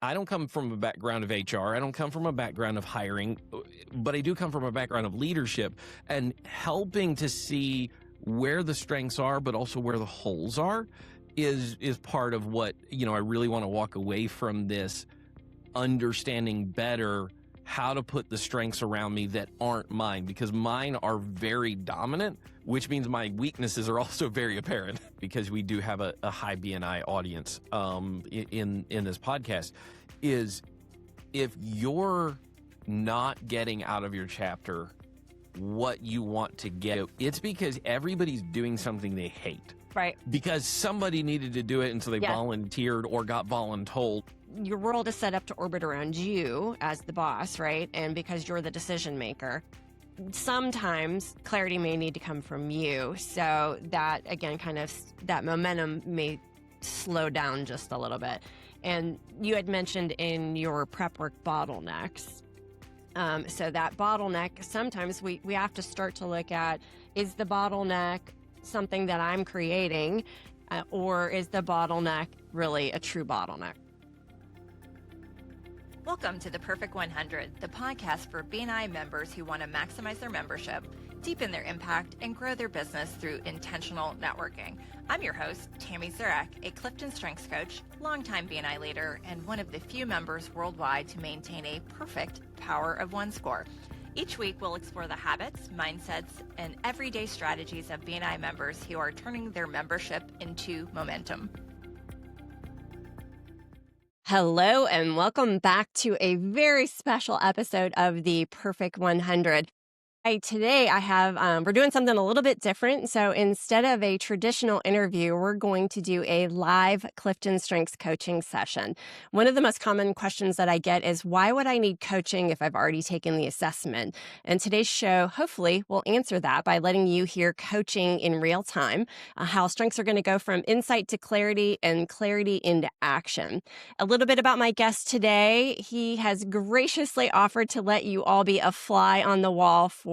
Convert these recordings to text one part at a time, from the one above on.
I don't come from a background of HR. I don't come from a background of hiring, but I do come from a background of leadership and helping to see where the strengths are, but also where the holes are is part of what, I really want to walk away from this understanding better how to put the strengths around me that aren't mine, because mine are very dominant, which means my weaknesses are also very apparent because we do have a high BNI audience in this podcast. Is if you're not getting out of your chapter what you want to get, it's because everybody's doing something they hate. Right. Because somebody needed to do it, and so they Yeah. volunteered or got voluntold. Your world is set up to orbit around you as the boss, right? And because you're the decision maker, sometimes clarity may need to come from you. So that, again, kind of that momentum may slow down just a little bit. And you had mentioned in your prep work bottlenecks. So that bottleneck, sometimes we have to start to look at, is the bottleneck something that I'm creating, or is the bottleneck really a true bottleneck? Welcome to the Perfect 100, the podcast for BNI members who want to maximize their membership, deepen their impact, and grow their business through intentional networking. I'm your host, Tammy Zurak, a CliftonStrengths coach, longtime BNI leader, and one of the few members worldwide to maintain a perfect Power of One score. Each week, we'll explore the habits, mindsets, and everyday strategies of BNI members who are turning their membership into momentum. Hello, and welcome back to a very special episode of the Perfect 100. Today we're doing something a little bit different. So instead of a traditional interview, we're going to do a live CliftonStrengths coaching session. One of the most common questions that I get is, why would I need coaching if I've already taken the assessment? And today's show, hopefully, will answer that by letting you hear coaching in real time, how strengths are going to go from insight to clarity and clarity into action. A little bit about my guest today. He has graciously offered to let you all be a fly on the wall for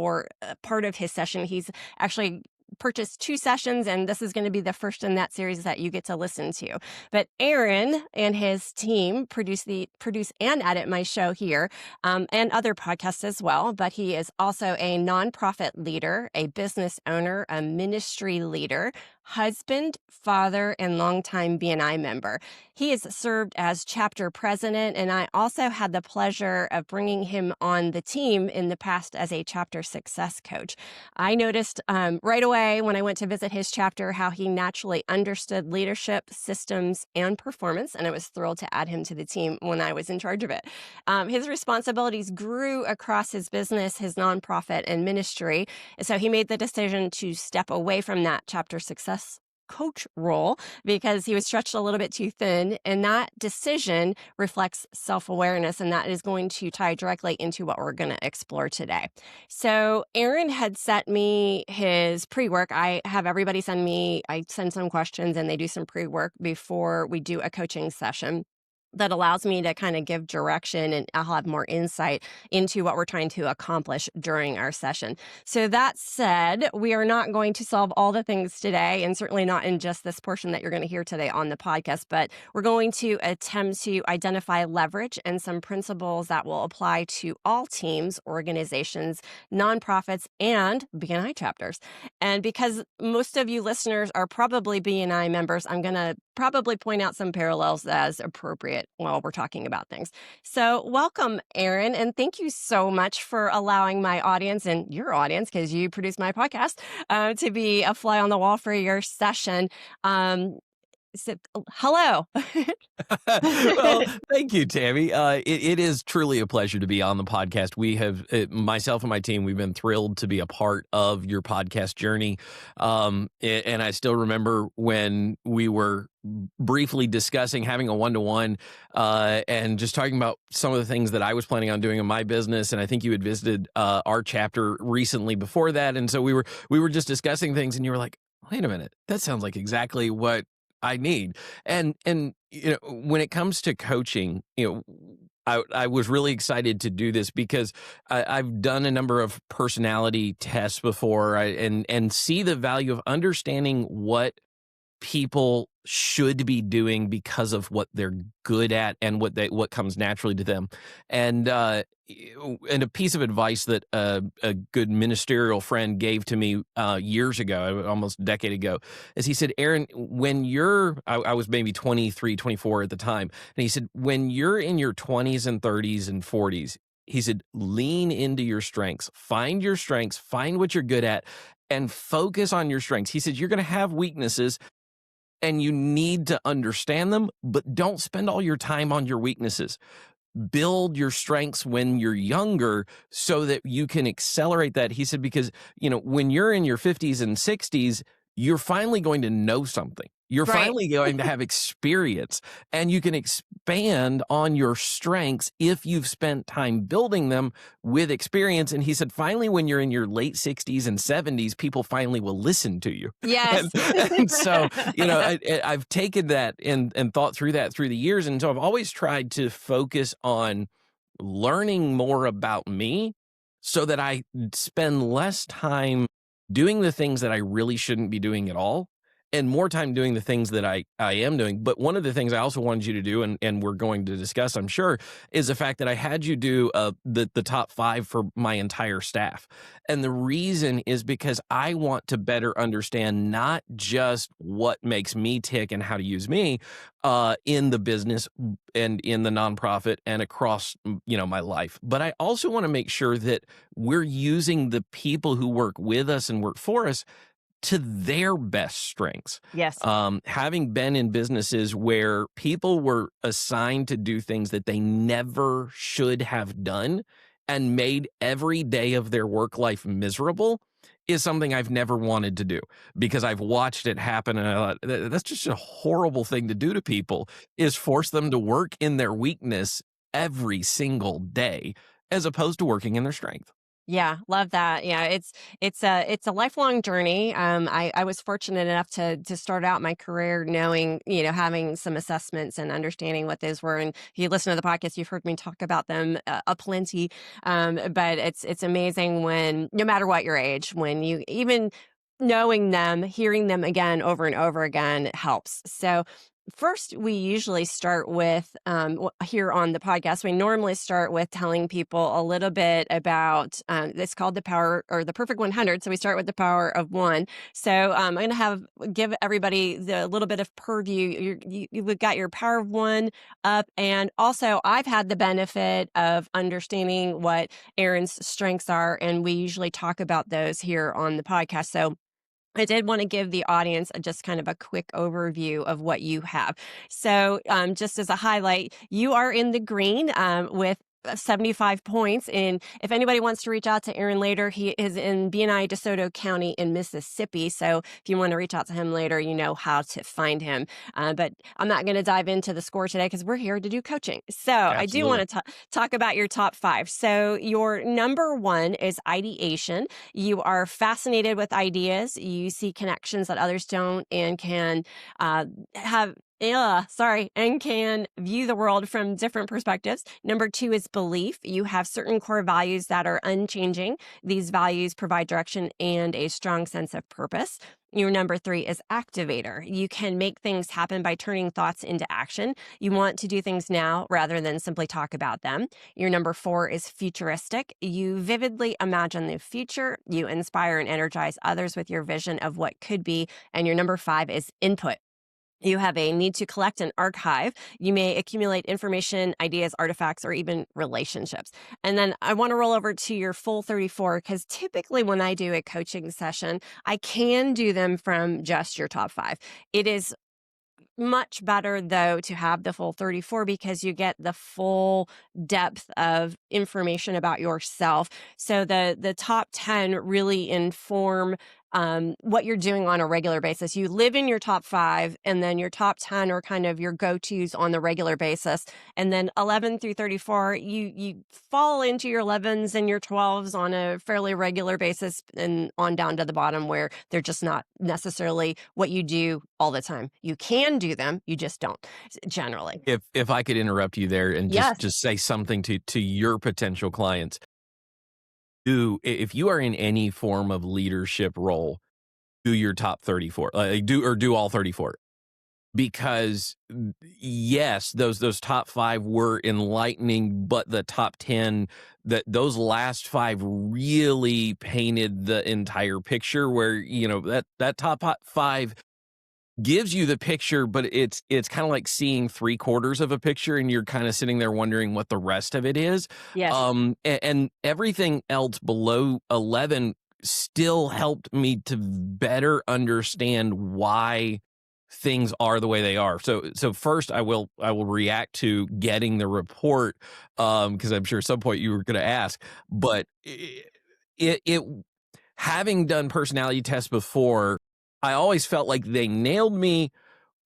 part of his session. He's actually purchased 2 sessions, and this is going to be the first in that series that you get to listen to. But Aaron and his team produce and edit my show here, and other podcasts as well. But he is also a nonprofit leader, a business owner, a ministry leader, husband, father, and longtime BNI member. He has served as chapter president, and I also had the pleasure of bringing him on the team in the past as a chapter success coach. I noticed right away when I went to visit his chapter how he naturally understood leadership, systems, and performance, and I was thrilled to add him to the team when I was in charge of it. His responsibilities grew across his business, his nonprofit, and ministry, so he made the decision to step away from that chapter success coach role because he was stretched a little bit too thin, and that decision reflects self-awareness, and that is going to tie directly into what we're going to explore today. So Aaron had sent me his pre-work. I have everybody I send some questions and they do some pre-work before we do a coaching session that allows me to kind of give direction, and I'll have more insight into what we're trying to accomplish during our session. So that said, we are not going to solve all the things today, and certainly not in just this portion that you're going to hear today on the podcast, but we're going to attempt to identify leverage and some principles that will apply to all teams, organizations, nonprofits, and BNI chapters. And because most of you listeners are probably BNI members, I'm going to probably point out some parallels as appropriate while we're talking about things. So welcome, Aaron, and thank you so much for allowing my audience and your audience, because you produce my podcast, to be a fly on the wall for your session. Hello. Well, thank you, Tammy. It is truly a pleasure to be on the podcast. We have, myself and my team, we've been thrilled to be a part of your podcast journey. And I still remember when we were briefly discussing having a one-to-one and just talking about some of the things that I was planning on doing in my business. And I think you had visited our chapter recently before that. And so we were just discussing things, and you were like, wait a minute, that sounds like exactly what I need. And when it comes to coaching, I was really excited to do this because I've done a number of personality tests before, and see the value of understanding what people should be doing because of what they're good at and what comes naturally to them. And a piece of advice that a good ministerial friend gave to me years ago, almost a decade ago, is he said, Aaron, when I was maybe 23, 24 at the time, and he said, when you're in your 20s and 30s and 40s, he said, lean into your strengths, find what you're good at, and focus on your strengths. He said, you're going to have weaknesses, and you need to understand them, but don't spend all your time on your weaknesses. Build your strengths when you're younger so that you can accelerate that. He said, because, when you're in your 50s and 60s, you're finally going to know something. You're Right. finally going to have experience, and you can expand on your strengths if you've spent time building them with experience. And he said, finally, when you're in your late 60s and 70s, people finally will listen to you. Yes. And so, I've taken that and thought through that through the years. And so I've always tried to focus on learning more about me so that I spend less time doing the things that I really shouldn't be doing at all, and more time doing the things that I am doing. But one of the things I also wanted you to do, and we're going to discuss, I'm sure, is the fact that I had you do the top 5 for my entire staff. And the reason is because I want to better understand not just what makes me tick and how to use me in the business and in the nonprofit and across, my life. But I also want to make sure that we're using the people who work with us and work for us to their best strengths. Yes. Having been in businesses where people were assigned to do things that they never should have done and made every day of their work life miserable is something I've never wanted to do, because I've watched it happen, and I thought, that's just a horrible thing to do to people, is force them to work in their weakness every single day as opposed to working in their strength. Yeah, love that. Yeah, it's a lifelong journey. I was fortunate enough to start out my career knowing, having some assessments and understanding what those were. And if you listen to the podcast, you've heard me talk about them aplenty. But it's amazing when, no matter what your age, when you even knowing them, hearing them again over and over again helps. So first, we usually start with here on the podcast, we normally start with telling people a little bit about it's called the power, or the perfect 100. So we start with the power of one. So I'm going to give everybody the little bit of purview. You've got your power of one up. And also, I've had the benefit of understanding what Aaron's strengths are. And we usually talk about those here on the podcast. So I did want to give the audience just kind of a quick overview of what you have. So just as a highlight, you are in the green with 75 points. And if anybody wants to reach out to Aaron later, he is in BNI DeSoto County in Mississippi. So if you want to reach out to him later, you know how to find him. But I'm not going to dive into the score today because we're here to do coaching. So Absolutely. I do want to talk about your top 5. So your number 1 is ideation. You are fascinated with ideas. You see connections that others don't, and can and can view the world from different perspectives. Number 2 is belief. You have certain core values that are unchanging. These values provide direction and a strong sense of purpose. Your number 3 is activator. You can make things happen by turning thoughts into action. You want to do things now rather than simply talk about them. Your number 4 is futuristic. You vividly imagine the future. You inspire and energize others with your vision of what could be. And your number 5 is input. You have a need to collect and archive. You may accumulate information, ideas, artifacts, or even relationships. And then I want to roll over to your full 34, because typically when I do a coaching session, I can do them from just your top 5. It is much better, though, to have the full 34 because you get the full depth of information about yourself. So the top 10 really inform what you're doing on a regular basis. You live in your top 5, and then your top 10 are kind of your go-tos on the regular basis. And then 11 through 34, you fall into your 11s and your 12s on a fairly regular basis, and on down to the bottom where they're just not necessarily what you do all the time. You can do them, you just don't generally. If I could interrupt you there and Yes. just say something to your potential clients. If you are in any form of leadership role, do your top 34, do all 34. Because yes, those top 5 were enlightening, but the top 10, those last 5 really painted the entire picture where, that top 5 gives you the picture, but it's kind of like seeing 3/4 of a picture and you're kind of sitting there wondering what the rest of it is. Yes. And everything else below 11 still helped me to better understand why things are the way they are. So first I will react to getting the report, because I'm sure at some point you were going to ask, but it having done personality tests before, I always felt like they nailed me,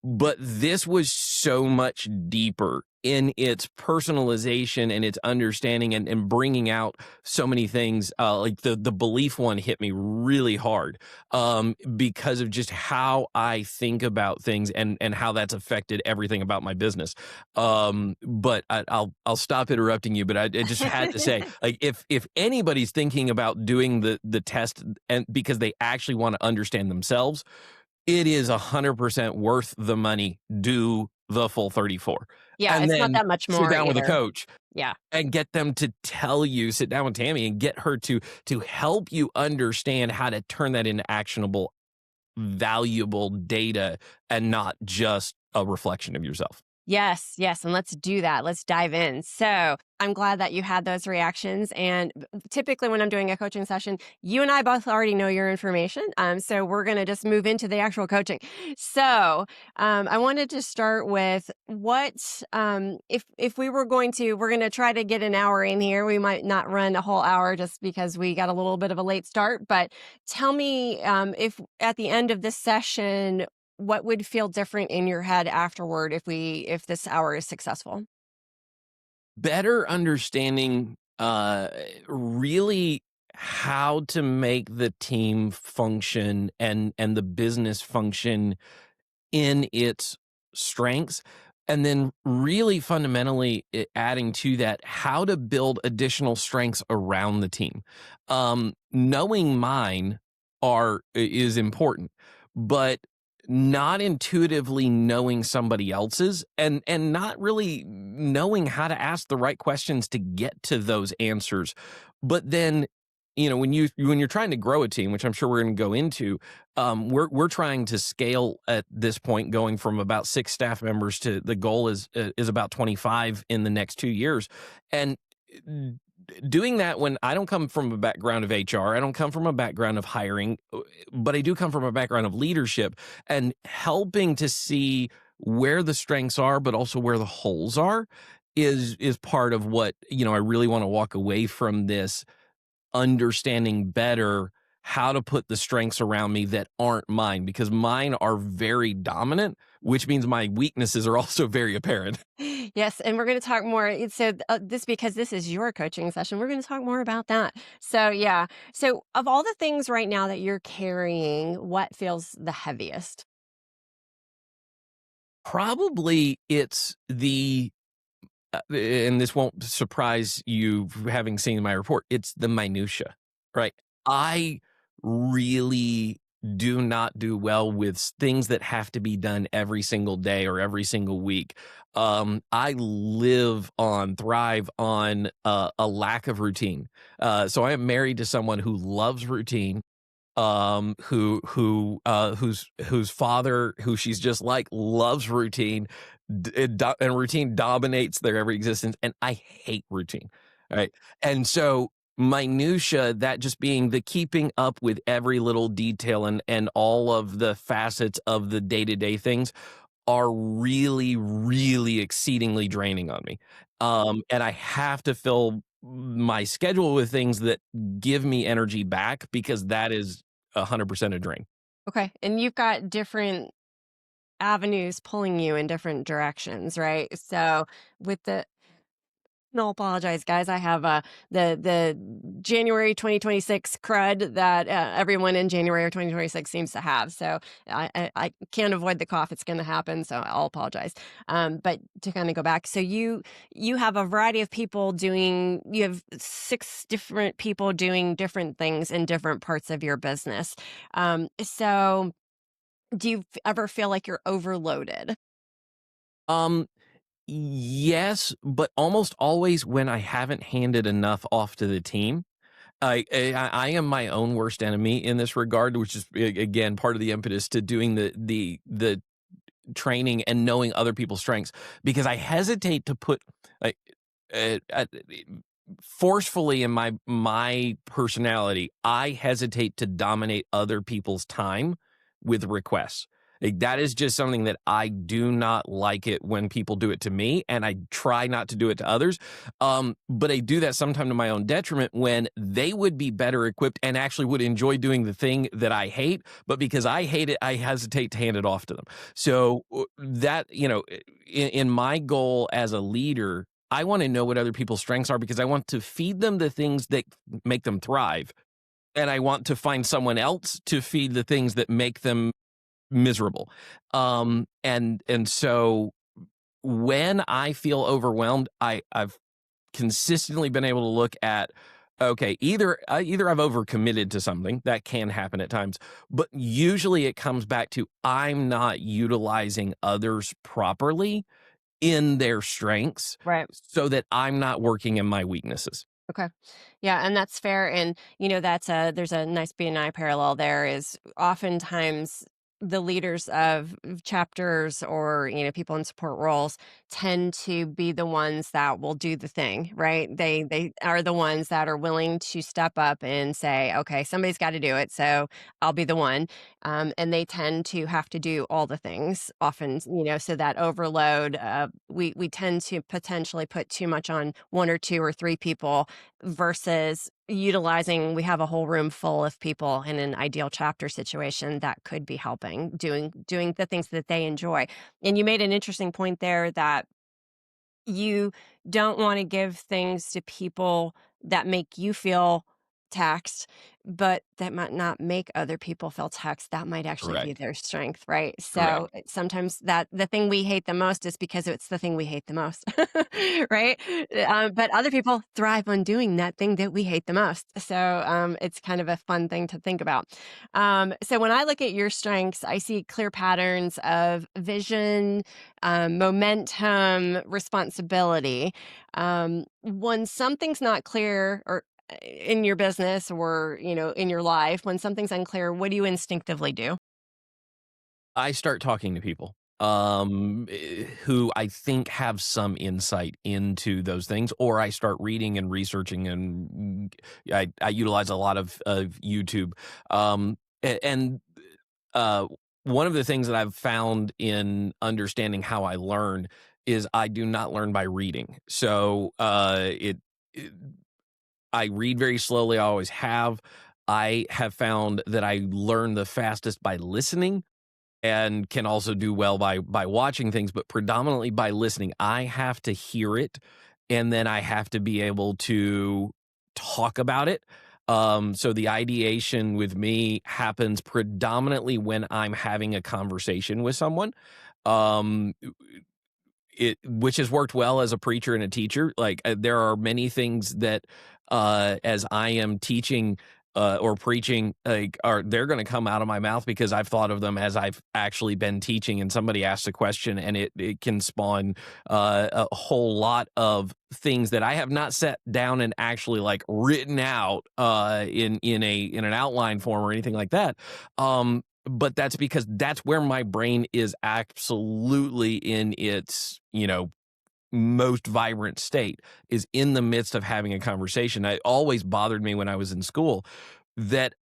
but this was so much deeper in its personalization and its understanding and bringing out so many things. Like the belief one hit me really hard, because of just how I think about things and how that's affected everything about my business. But I'll stop interrupting you. But I just had to say, like, if anybody's thinking about doing the test and because they actually want to understand themselves, it is 100% worth the money. Do the full 34. Yeah, And it's not then that much sit more down with a either. coach Yeah. and get them to tell you, sit down with Tammy and get her to help you understand how to turn that into actionable, valuable data and not just a reflection of yourself. Yes, yes. And let's do that. Let's dive in. So I'm glad that you had those reactions. And typically, when I'm doing a coaching session, you and I both already know your information. So we're going to just move into the actual coaching. So I wanted to start with what, if we were going to, we're going to try to get an hour in here. We might not run a whole hour just because we got a little bit of a late start. But tell me, if at the end of this session, what would feel different in your head afterward if this hour is successful? Better understanding really how to make the team function and the business function in its strengths, and then really fundamentally adding to that how to build additional strengths around the team. Knowing mine is important, but not intuitively knowing somebody else's and not really knowing how to ask the right questions to get to those answers. But then, when you're trying to grow a team, which I'm sure we're going to go into, we're trying to scale at this point, going from about 6 staff members to the goal is about 25 in the next 2 years. And doing that, when I don't come from a background of HR, I don't come from a background of hiring, but I do come from a background of leadership and helping to see where the strengths are, but also where the holes are is part of what, I really want to walk away from this understanding better how to put the strengths around me that aren't mine, because mine are very dominant, which means my weaknesses are also very apparent. Yes, and we're going to talk more. So because this is your coaching session, we're going to talk more about that. So yeah. So of all the things right now that you're carrying, what feels the heaviest? Probably it's and this won't surprise you having seen my report, it's the minutia, right? I really do not do well with things that have to be done every single day or every single week. I thrive on a lack of routine. So I am married to someone who loves routine, whose father, who she's just like, loves routine, and routine dominates their every existence, and I hate routine, right? And so minutia, that just being the keeping up with every little detail and all of the facets of the day-to-day things, are really, really exceedingly draining on me. And I have to fill my schedule with things that give me energy back, because that is 100% a drain. Okay. And you've got different avenues pulling you in different directions, right? So with the No, apologize, guys. I have the January 2026 crud that everyone in January of 2026 seems to have. So I can't avoid the cough. It's going to happen. So I'll apologize. But to kind of go back, so you have a variety of people doing. You have 6 different people doing different things in different parts of your business. So do you ever feel like you're overloaded? Um, yes, but almost always when I haven't handed enough off to the team. I am my own worst enemy in this regard, which is again part of the impetus to doing the training and knowing other people's strengths, because I hesitate to put like uh, uh, forcefully in my personality. I hesitate to dominate other people's time with requests. Like, that is just something that I do not like it when people do it to me, and I try not to do it to others. But I do that sometimes to my own detriment when they would be better equipped and actually would enjoy doing the thing that I hate. But because I hate it, I hesitate to hand it off to them. So that, in my goal as a leader, I want to know what other people's strengths are because I want to feed them the things that make them thrive. And I want to find someone else to feed the things that make them miserable. And so when I feel overwhelmed, I've consistently been able to look at, okay, either I've overcommitted to something. That can happen at times, but usually it comes back to I'm not utilizing others properly in their strengths Right. so that I'm not working in my weaknesses. Okay. Yeah, and that's fair. And that's there's a nice B&I parallel there is oftentimes the leaders of chapters or people in support roles tend to be the ones that will do the thing, right? They are the ones that are willing to step up and say, okay, somebody's got to do it, so I'll be the one. And they tend to have to do all the things often, so that overload, we tend to potentially put too much on 1 or 2 or 3 people versus utilizing. We have a whole room full of people in an ideal chapter situation that could be helping doing the things that they enjoy. And you made an interesting point there that you don't want to give things to people that make you feel taxed, but that might not make other people feel taxed. That might actually be Correct. their strength, right? So Correct. sometimes that the thing we hate the most is because it's the thing we hate the most, right? But other people thrive on doing that thing that we hate the most. So it's kind of a fun thing to think about. So when I look at your strengths, I see clear patterns of vision, momentum, responsibility. When something's not clear or in your business or in your life, when something's unclear, what do you instinctively do? I start talking to people who I think have some insight into those things, or I start reading and researching, and I utilize a lot of YouTube. And uh, one of the things that I've found in understanding how I learn is I do not learn by reading. So it I read very slowly. I always have. I have found that I learn the fastest by listening and can also do well by watching things, but predominantly by listening. I have to hear it, and then I have to be able to talk about it. So the ideation with me happens predominantly when I'm having a conversation with someone. Um, which has worked well as a preacher and a teacher. Like, there are many things that as I am teaching or preaching, like, they're going to come out of my mouth because I've thought of them as I've actually been teaching, and somebody asks a question, and it can spawn a whole lot of things that I have not sat down and actually like written out in an outline form or anything like that. But that's because that's where my brain is absolutely in its, most vibrant state, is in the midst of having a conversation. It always bothered me when I was in school that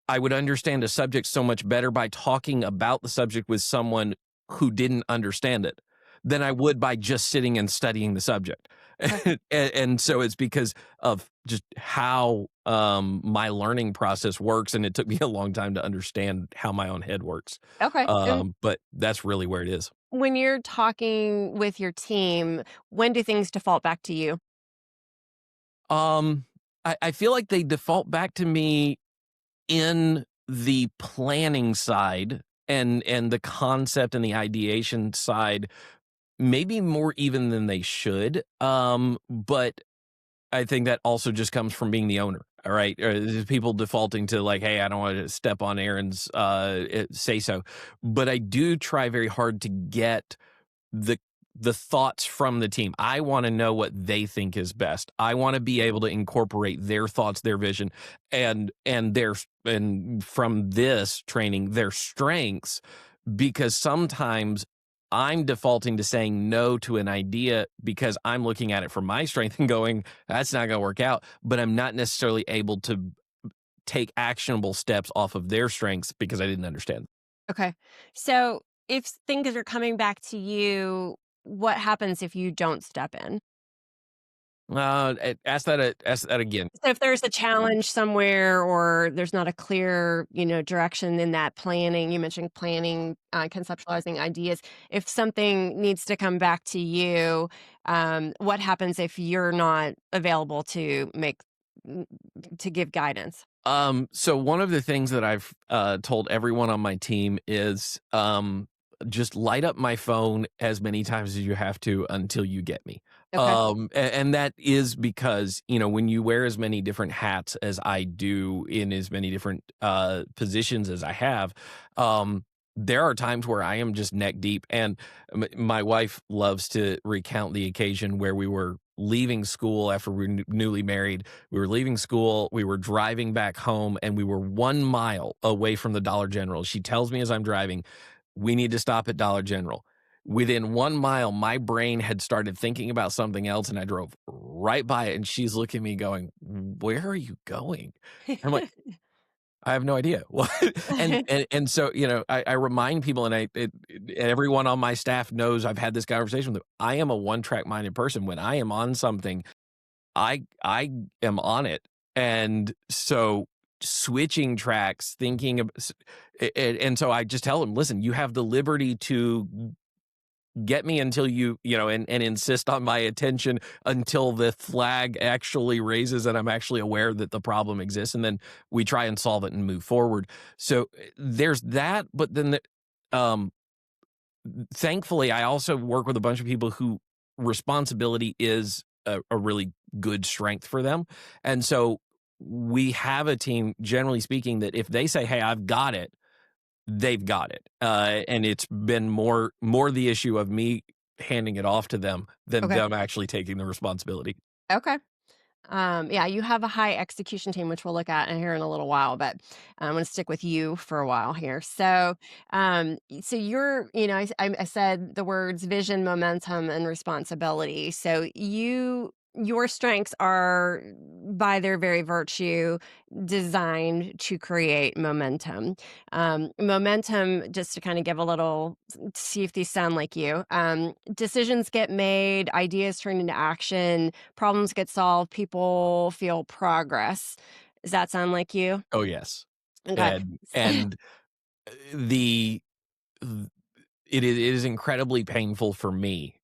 I would understand a subject so much better by talking about the subject with someone who didn't understand it than I would by just sitting and studying the subject. And so it's because of just how my learning process works, and it took me a long time to understand how my own head works. Okay. And But that's really where it is. when you're talking with your team, when do things default back to you? I feel like they default back to me in the planning side and the concept and the ideation side, maybe more even than they should. But I think that also just comes from being the owner. All right. People defaulting to like, hey, I don't want to step on Aaron's say so. But I do try very hard to get the thoughts from the team. I want to know what they think is best. I want to be able to incorporate their thoughts, their vision, and from this training, their strengths, because sometimes I'm defaulting to saying no to an idea because I'm looking at it from my strength and going, that's not going to work out. But I'm not necessarily able to take actionable steps off of their strengths because I didn't understand. Okay. So if things are coming back to you, what happens if you don't step in? Ask that again. So if there's a challenge somewhere or there's not a clear, direction in that planning, you mentioned planning, conceptualizing ideas. If something needs to come back to you, what happens if you're not available to give guidance? So one of the things that I've told everyone on my team is just light up my phone as many times as you have to until you get me. Okay. And that is because, when you wear as many different hats as I do in as many different positions as I have, there are times where I am just neck deep. And my wife loves to recount the occasion where we were leaving school after we were newly married. We were leaving school, we were driving back home, and we were 1 mile away from the Dollar General. She tells me as I'm driving, we need to stop at Dollar General. Within 1 mile, my brain had started thinking about something else, and I drove right by it, and she's looking at me going, where are you going? I'm like, I have no idea. What? And so, I remind people, and everyone on my staff knows I've had this conversation with them. I am a one-track minded person. When I am on something, I am on it. And so switching tracks, thinking of, and so I just tell them, listen, you have the liberty to get me until and insist on my attention until the flag actually raises and I'm actually aware that the problem exists. And then we try and solve it and move forward. So there's that. But then thankfully, I also work with a bunch of people who responsibility is a really good strength for them. And so we have a team, generally speaking, that if they say, hey, I've got it, they've got it. And it's been more the issue of me handing it off to them than Okay. them actually taking the responsibility. Okay. Yeah, you have a high execution team, which we'll look at here in a little while, but I'm going to stick with you for a while here. So, so you're, I said the words vision, momentum, and responsibility. So your strengths are, by their very virtue, designed to create momentum. Momentum, just to kind of give a little, see if these sound like you. Decisions get made, ideas turn into action, problems get solved, people feel progress. Does that sound like you? Oh, yes. Okay. And the it is incredibly painful for me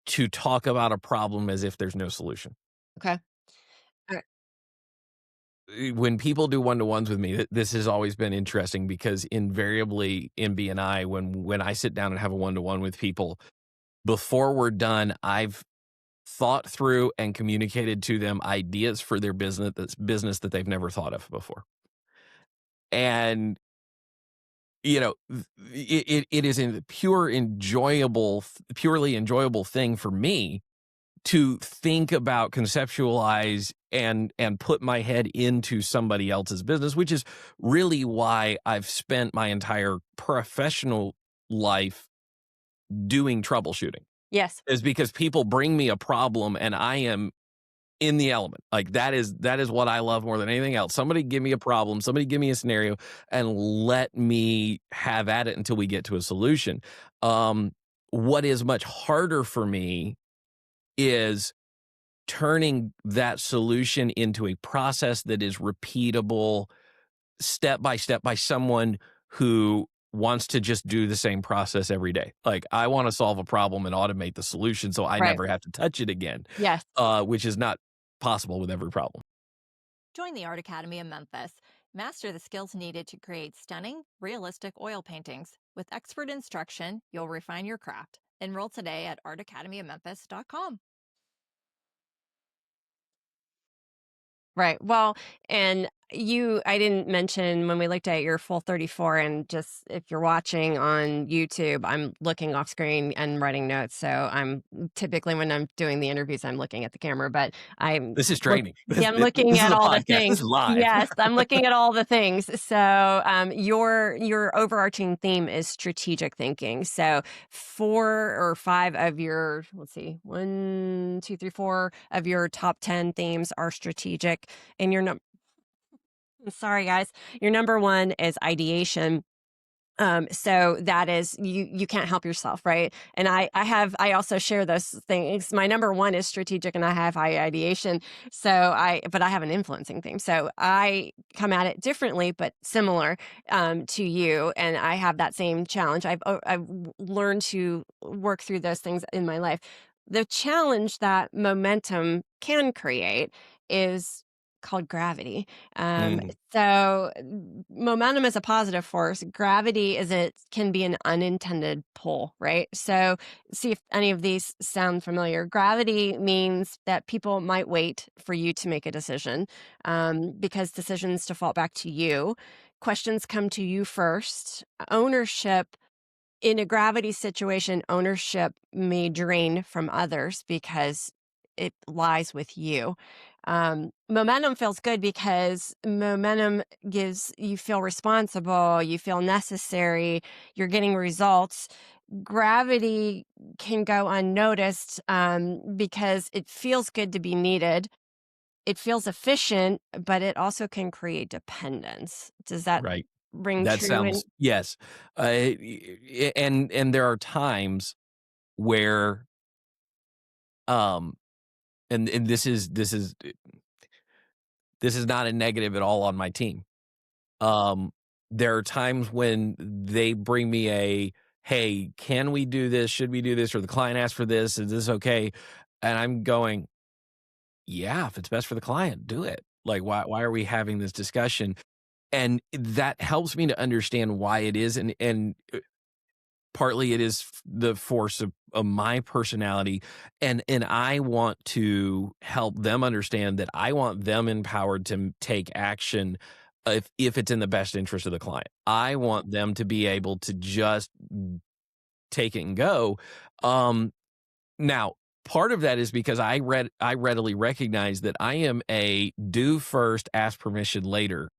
to talk about a problem as if there's no solution. Okay. All right. When people do one-to-ones with me, this has always been interesting because invariably in BNI, when I sit down and have a one-to-one with people, before we're done, I've thought through and communicated to them ideas for their business that they've never thought of before. And it is a purely enjoyable thing for me to think about, conceptualize, and put my head into somebody else's business, which is really why I've spent my entire professional life doing troubleshooting. Yes. Is because people bring me a problem and I am in the element. Like that is what I love more than anything else. Somebody give me a problem, somebody give me a scenario, and let me have at it until we get to a solution. What is much harder for me is turning that solution into a process that is repeatable step by step by someone who wants to just do the same process every day. Like I want to solve a problem and automate the solution so I Right. never have to touch it again. Yes. Which is not possible with every problem. Join the Art Academy in Memphis. Master the skills needed to create stunning, realistic oil paintings. With expert instruction, you'll refine your craft. Enroll today at artacademyofmemphis.com. Right. Well, and I didn't mention when we looked at your full 34, and just if you're watching on YouTube, I'm looking off screen and writing notes. So I'm typically, when I'm doing the interviews, I'm looking at the camera, but This is training. yeah, I'm This looking is at a all the podcast. things. This is live. Yes, I'm looking at all the things. So your overarching theme is strategic thinking. So 4 or 5 of your, let's see, 1, 2, 3, 4 of your top 10 themes are strategic, and sorry guys, your number 1 is ideation. So that is, you can't help yourself, right? And I also share those things. My number 1 is strategic, and I have high ideation. But I have an influencing theme. So I come at it differently, but similar to you. And I have that same challenge. I've learned to work through those things in my life. The challenge that momentum can create is called gravity. So momentum is a positive force. Gravity can be an unintended pull, right? So see if any of these sound familiar. Gravity means that people might wait for you to make a decision, because decisions default back to you. Questions come to you first. Ownership, in a gravity situation, ownership may drain from others because it lies with you. Momentum feels good because momentum gives you feel responsible, you feel necessary, you're getting results. Gravity can go unnoticed because it feels good to be needed. It feels efficient, but it also can create dependence. Does that Right. ring That true? sounds, yes. And there are times where, um, and this is not a negative at all on my team. Um, there are times when they bring me hey, can we do this? Should we do this? Or the client asked for this. Is this okay? And I'm going, yeah, if it's best for the client, do it. Like, why are we having this discussion? And that helps me to understand why it is. And partly it is the force of my personality. And I want to help them understand that I want them empowered to take action if it's in the best interest of the client. I want them to be able to just take it and go. Now, part of that is because I readily recognize that I am a do first, ask permission later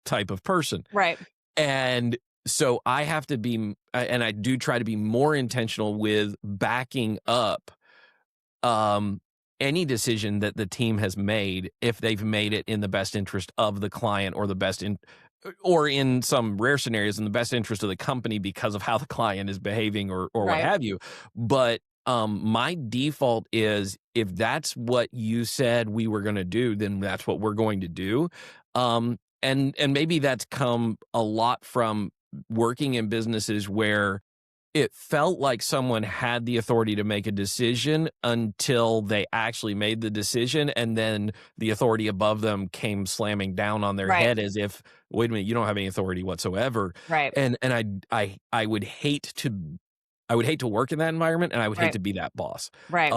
type of person. Right. And so I have to be, and I do try to be more intentional with backing up any decision that the team has made, if they've made it in the best interest of the client, or or in some rare scenarios in the best interest of the company because of how the client is behaving, or what Right. have you. But my default is, if that's what you said we were going to do, then that's what we're going to do. And maybe that's come a lot from working in businesses where it felt like someone had the authority to make a decision until they actually made the decision, and then the authority above them came slamming down on their Right. head as if, wait a minute, you don't have any authority whatsoever. Right. And I would hate to work in that environment, and I would hate Right. to be that boss. Right.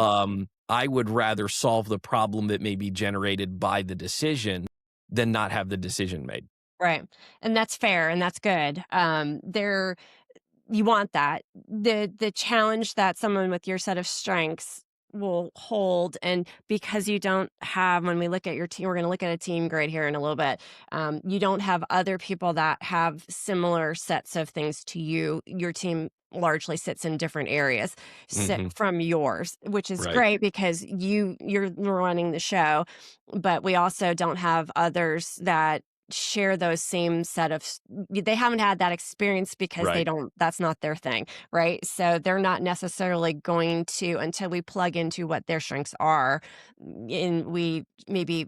I would rather solve the problem that may be generated by the decision than not have the decision made. Right. And that's fair, and that's good. You want that. The challenge that someone with your set of strengths will hold, and because you don't have, when we look at your team, we're going to look at a team grid here in a little bit. You don't have other people that have similar sets of things to you. Your team largely sits in different areas Mhm. from yours, which is Right. great because you're running the show. But we also don't have others that share those same set of they haven't had that experience because Right. that's not their thing, right? So they're not necessarily going to, until we plug into what their strengths are, and we maybe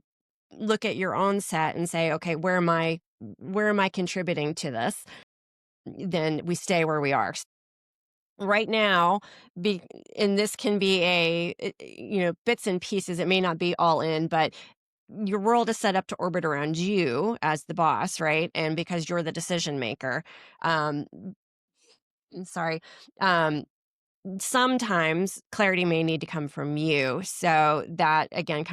look at your own set and say, okay, where am I contributing to this? Then we stay where we are. right now, be and this can be bits and pieces. It may not be all in, but your world is set up to orbit around you as the boss, right? And because you're the decision maker. Um, sorry. Um, Sometimes clarity may need to come from you. So that again,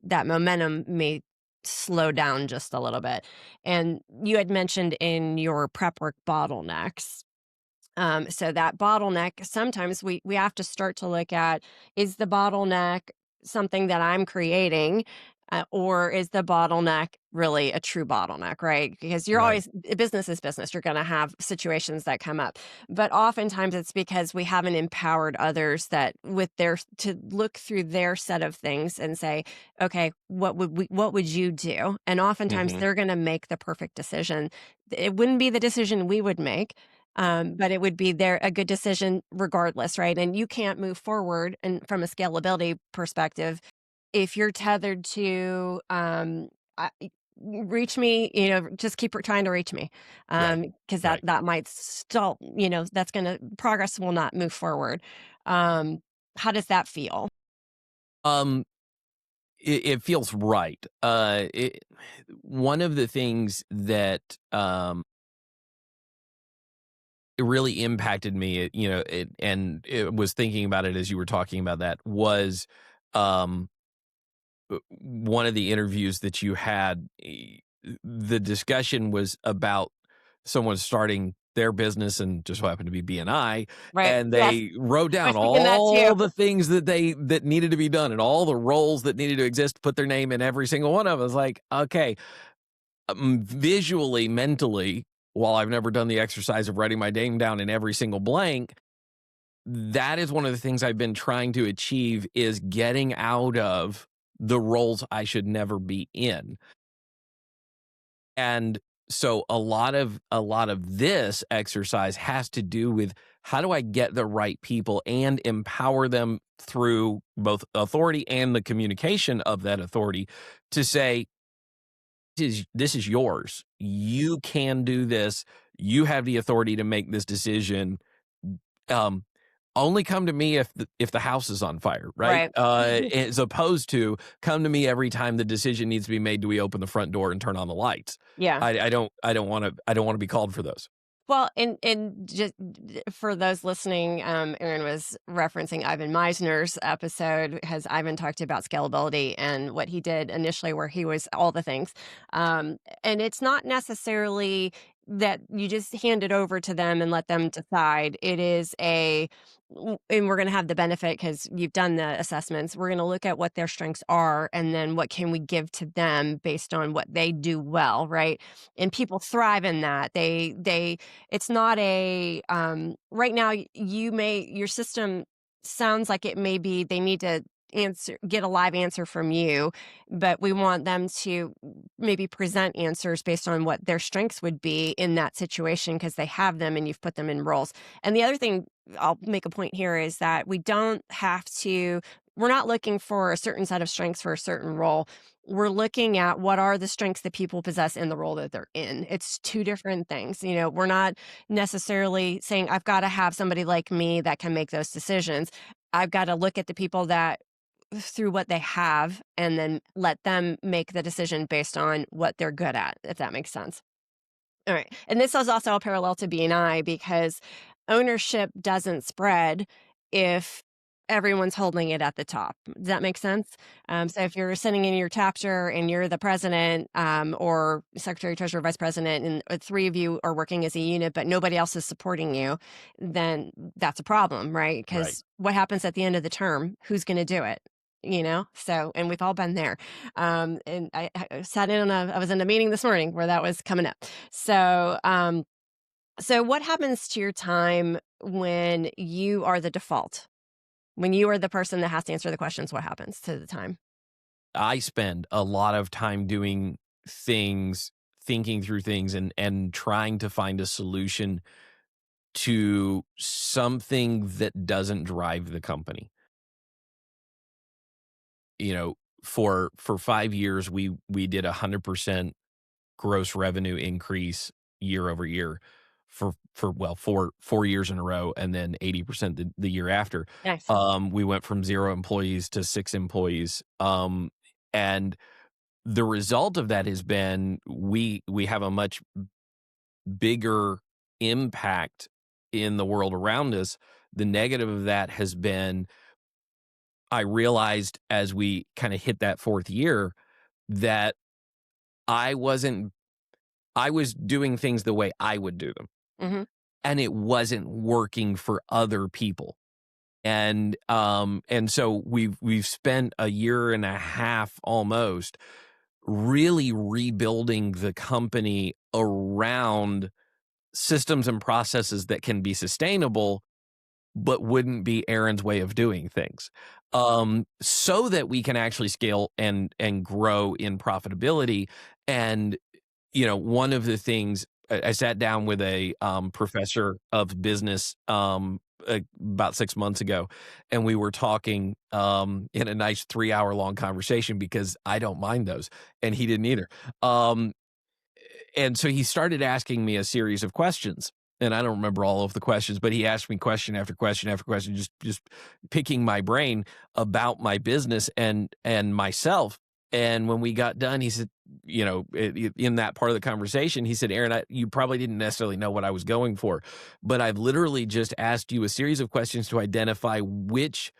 that momentum may slow down just a little bit. And you had mentioned in your prep work bottlenecks. So that bottleneck, sometimes we have to start to look at, is the bottleneck something that I'm creating, or is the bottleneck really a true bottleneck, right? Because you're Right. always, business is business. You're going to have situations that come up, but oftentimes it's because we haven't empowered others that to look through their set of things and say, okay, what would you do? And oftentimes Hmm. they're going to make the perfect decision. It wouldn't be the decision we would make, but it would be a good decision regardless, right? And you can't move forward, and from a scalability perspective, if you're tethered to reach me, just keep trying to reach me, Right. because Right. that might stall. That's gonna progress will not move forward. Um, how does that feel? Um, it feels right. One of the things that it really impacted me, and it was thinking about it as you were talking about that was, um, one of the interviews that you had. The discussion was about someone starting their business and just so happened to be BNI, Right? and Yes, they wrote I down was thinking that too. all the things that needed to be done and all the roles that needed to exist, put their name in every single one of them. It's like, okay, visually, mentally, while I've never done the exercise of writing my name down in every single blank, that is one of the things I've been trying to achieve is getting out of the roles I should never be in. And so a lot of this exercise has to do with how do I get the right people and empower them through both authority and the communication of that authority to say, this is yours. You can do this. You have the authority to make this decision. Um, Only come to me if the house is on fire, right? Right? As opposed to come to me every time the decision needs to be made. Do we open the front door and turn on the lights? Yeah. I don't want to be called for those. Well, and just for those listening, Aaron was referencing Ivan Meisner's episode because Ivan talked about scalability and what he did initially, where he was all the things. And it's not necessarily that you just hand it over to them and let them decide. And we're going to have the benefit because you've done the assessments. We're going to look at what their strengths are and then what can we give to them based on what they do well, right? And people thrive in that. It's not right now your system sounds like it may be they need to get a live answer from you, but we want them to maybe present answers based on what their strengths would be in that situation because they have them and you've put them in roles. And the other thing I'll make a point here is that we're not looking for a certain set of strengths for a certain role. We're looking at what are the strengths that people possess in the role that they're in. It's two different things. We're not necessarily saying, I've got to have somebody like me that can make those decisions. I've got to look at the people that through what they have and then let them make the decision based on what they're good at, if that makes sense. All right. And this is also a parallel to B&I because ownership doesn't spread if everyone's holding it at the top. Does that make sense? So if you're sitting in your chapter and you're the president, or secretary, treasurer, vice president, and three of you are working as a unit, but nobody else is supporting you, then that's a problem, right? Right. Because what happens at the end of the term? Who's going to do it? So, and we've all been there. And I sat in I was in a meeting this morning where that was coming up. So what happens to your time when you are the default? When you are the person that has to answer the questions, what happens to the time? I spend a lot of time doing things, thinking through things, and trying to find a solution to something that doesn't drive the company. For 5 years, we did 100% gross revenue increase year over year. well, 4 years in a row, and then 80% the year after. Nice. We went from 0 employees to 6 employees. And the result of that has been we have a much bigger impact in the world around us. The negative of that has been, I realized as we kind of hit that 4th year that I was doing things the way I would do them, Hmm. and it wasn't working for other people. And so we've spent a year and a half almost really rebuilding the company around systems and processes that can be sustainable, but wouldn't be Aaron's way of doing things, so that we can actually scale and grow in profitability. And one of the things, I sat down with a professor of business about 6 months ago, and we were talking in a nice 3-hour long conversation, because I don't mind those, and he didn't either. And so he started asking me a series of questions, and I don't remember all of the questions, but he asked me question after question after question, just picking my brain about my business and myself. And when we got done, he said, in that part of the conversation, he said, "Aaron, you probably didn't necessarily know what I was going for, but I've literally just asked you a series of questions to identify which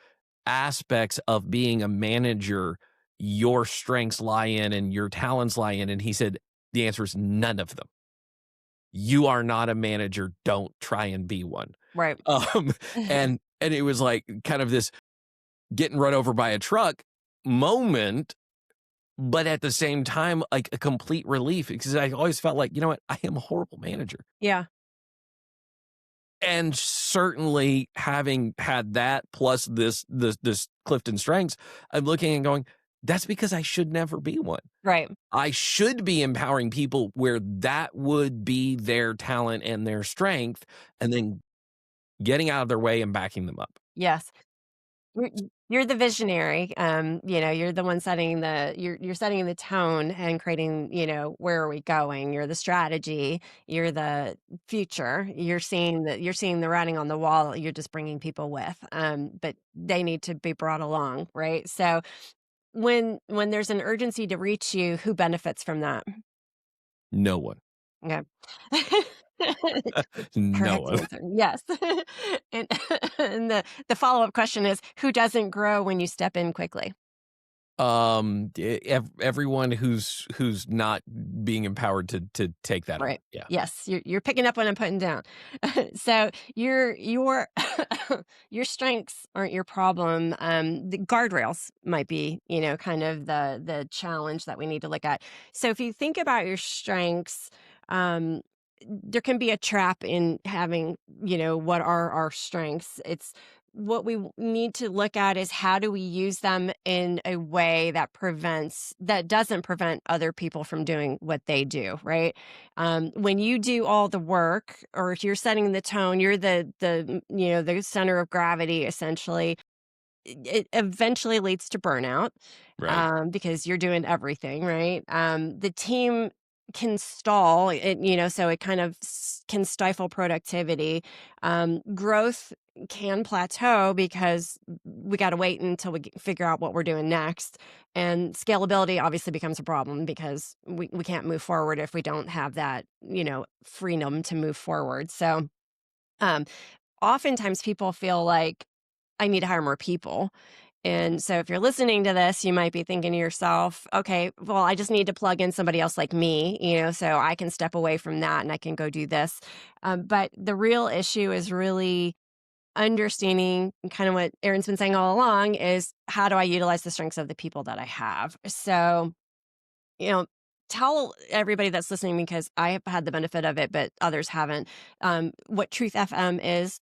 aspects of being a manager your strengths lie in and your talents lie in." And he said, the answer is none of them. You are not a manager. Don't try and be one. Right. And it was like kind of this getting run over by a truck moment, but at the same time, like a complete relief, because I always felt like, you know what, I am a horrible manager. Yeah. And certainly having had that plus this CliftonStrengths, I'm looking and going, that's because I should never be one. Right. I should be empowering people where that would be their talent and their strength, and then getting out of their way and backing them up. Yes. You're you're the visionary. You're the one setting you're setting the tone and creating, where are we going? You're the strategy, you're the future. You're seeing the writing on the wall. You're just bringing people with. But they need to be brought along, right? So when there's an urgency to reach you, who benefits from that? No one. Okay. No Correct one. answer. Yes. And and the follow-up question is, who doesn't grow when you step in quickly? Everyone who's not being empowered to take that on. Right. Yeah. Yes, you're picking up what I'm putting down. So your your strengths aren't your problem. The guardrails might be, kind of the challenge that we need to look at. So if you think about your strengths, um, there can be a trap in having, what are our strengths? It's what we need to look at is how do we use them in a way that doesn't prevent other people from doing what they do, right? When you do all the work, or if you're setting the tone, you're the center of gravity essentially. It eventually leads to burnout, Right. because you're doing everything, right? The team can stall it, so it kind of can stifle productivity. Growth can plateau because we got to wait until we figure out what we're doing next. And scalability obviously becomes a problem because we can't move forward if we don't have that, freedom to move forward. So, um, oftentimes people feel like I need to hire more people. And so if you're listening to this, you might be thinking to yourself, okay, well, I just need to plug in somebody else like me, so I can step away from that and I can go do this. But the real issue is really understanding kind of what Aaron's been saying all along is how do I utilize the strengths of the people that I have? So, you know, tell everybody that's listening, because I have had the benefit of it, but others haven't, what Truth FM is.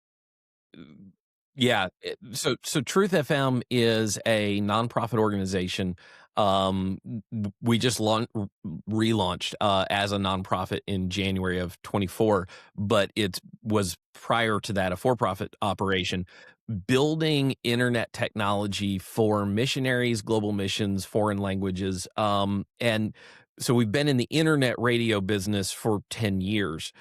Yeah. So Truth FM is a nonprofit organization. We just relaunched as a nonprofit in January of 24, but it was prior to that a for-profit operation building internet technology for missionaries, global missions, foreign languages. And so we've been in the internet radio business for 10 years.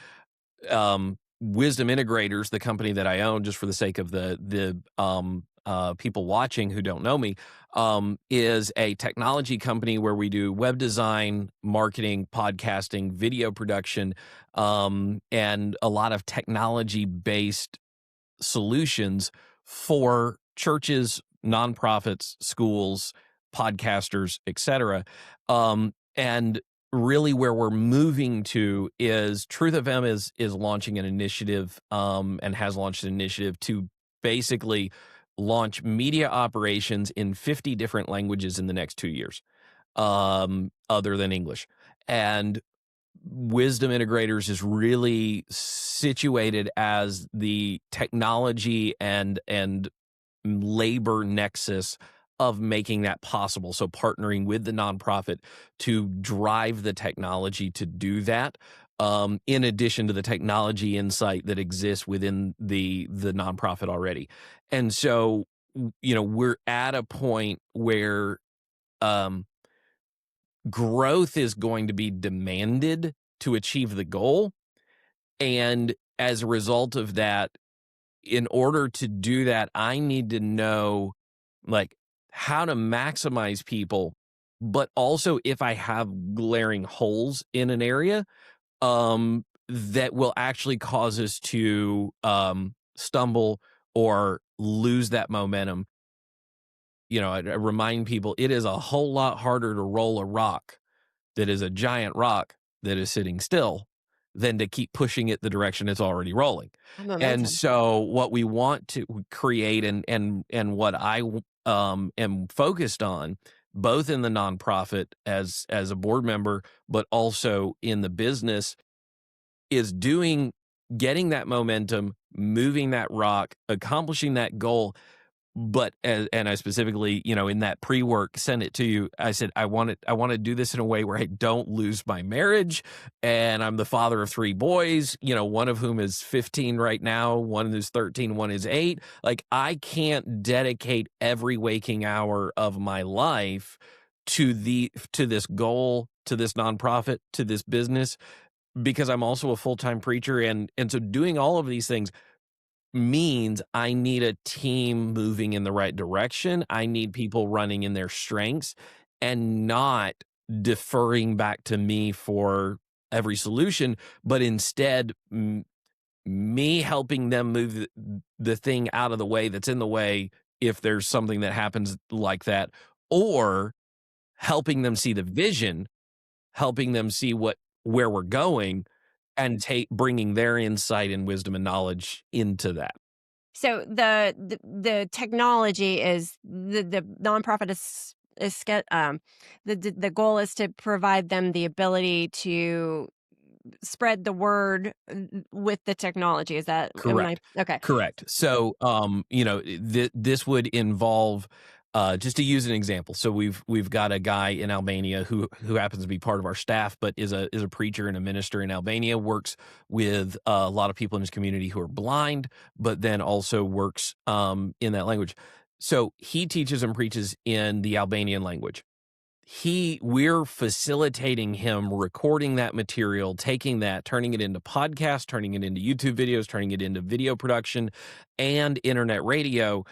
Wisdom Integrators, the company that I own, just for the sake of the people watching who don't know me, is a technology company where we do web design, marketing, podcasting, video production, and a lot of technology-based solutions for churches, nonprofits, schools, podcasters, etc. And really where we're moving to is Truth FM is launching an initiative, and has launched an initiative to basically launch media operations in 50 different languages in the next 2 years, other than English. And Wisdom Integrators is really situated as the technology and labor nexus of making that possible. So partnering with the nonprofit to drive the technology to do that, in addition to the technology insight that exists within the nonprofit already. And so, we're at a point where growth is going to be demanded to achieve the goal. And as a result of that, in order to do that, I need to know like how to maximize people, but also if I have glaring holes in an area, that will actually cause us to stumble or lose that momentum. I remind people it is a whole lot harder to roll a rock that is a giant rock that is sitting still than to keep pushing it the direction it's already rolling. And so what we want to create and what I am focused on, both in the nonprofit as a board member, but also in the business, is getting that momentum, moving that rock, accomplishing that goal. But and I specifically, in that pre-work, sent it to you. I said, I want to do this in a way where I don't lose my marriage. And I'm the father of 3 boys, one of whom is 15 right now, one is 13, one is 8. Like, I can't dedicate every waking hour of my life to this goal, to this nonprofit, to this business, because I'm also a full-time preacher. And so doing all of these things means I need a team moving in the right direction. I need people running in their strengths and not deferring back to me for every solution, but instead me helping them move the thing out of the way that's in the way if there's something that happens like that, or helping them see the vision, helping them see where we're going, and bringing their insight and wisdom and knowledge into that. So the technology is the nonprofit the goal is to provide them the ability to spread the word with the technology. Is that Correct? Okay? Correct. So, this would involve, just to use an example. So we've got a guy in Albania who happens to be part of our staff, but is a preacher and a minister in Albania. Works with a lot of people in his community who are blind, but then also works in that language. So he teaches and preaches in the Albanian language. We're facilitating him recording that material, taking that, turning it into podcasts, turning it into YouTube videos, turning it into video production and internet radio,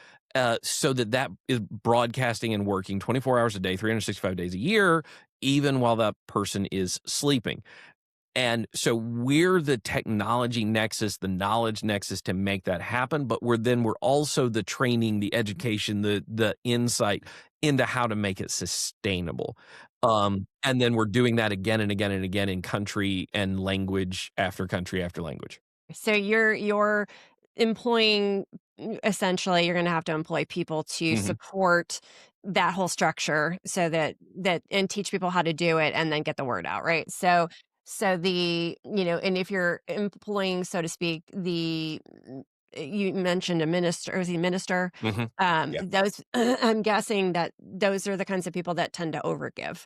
so that is broadcasting and working 24 hours a day, 365 days a year, even while that person is sleeping. And so we're the technology nexus, the knowledge nexus to make that happen. But we're also the training, the education, the insight into how to make it sustainable. And then we're doing that again and again and again in country and language after country after language. So you're employing, essentially, you're going to have to employ people to support that whole structure, so that and teach people how to do it and then get the word out, right? So and if you're employing, so to speak, you mentioned a minister, or is he a minister? Yeah. Those I'm guessing that those are the kinds of people that tend to overgive.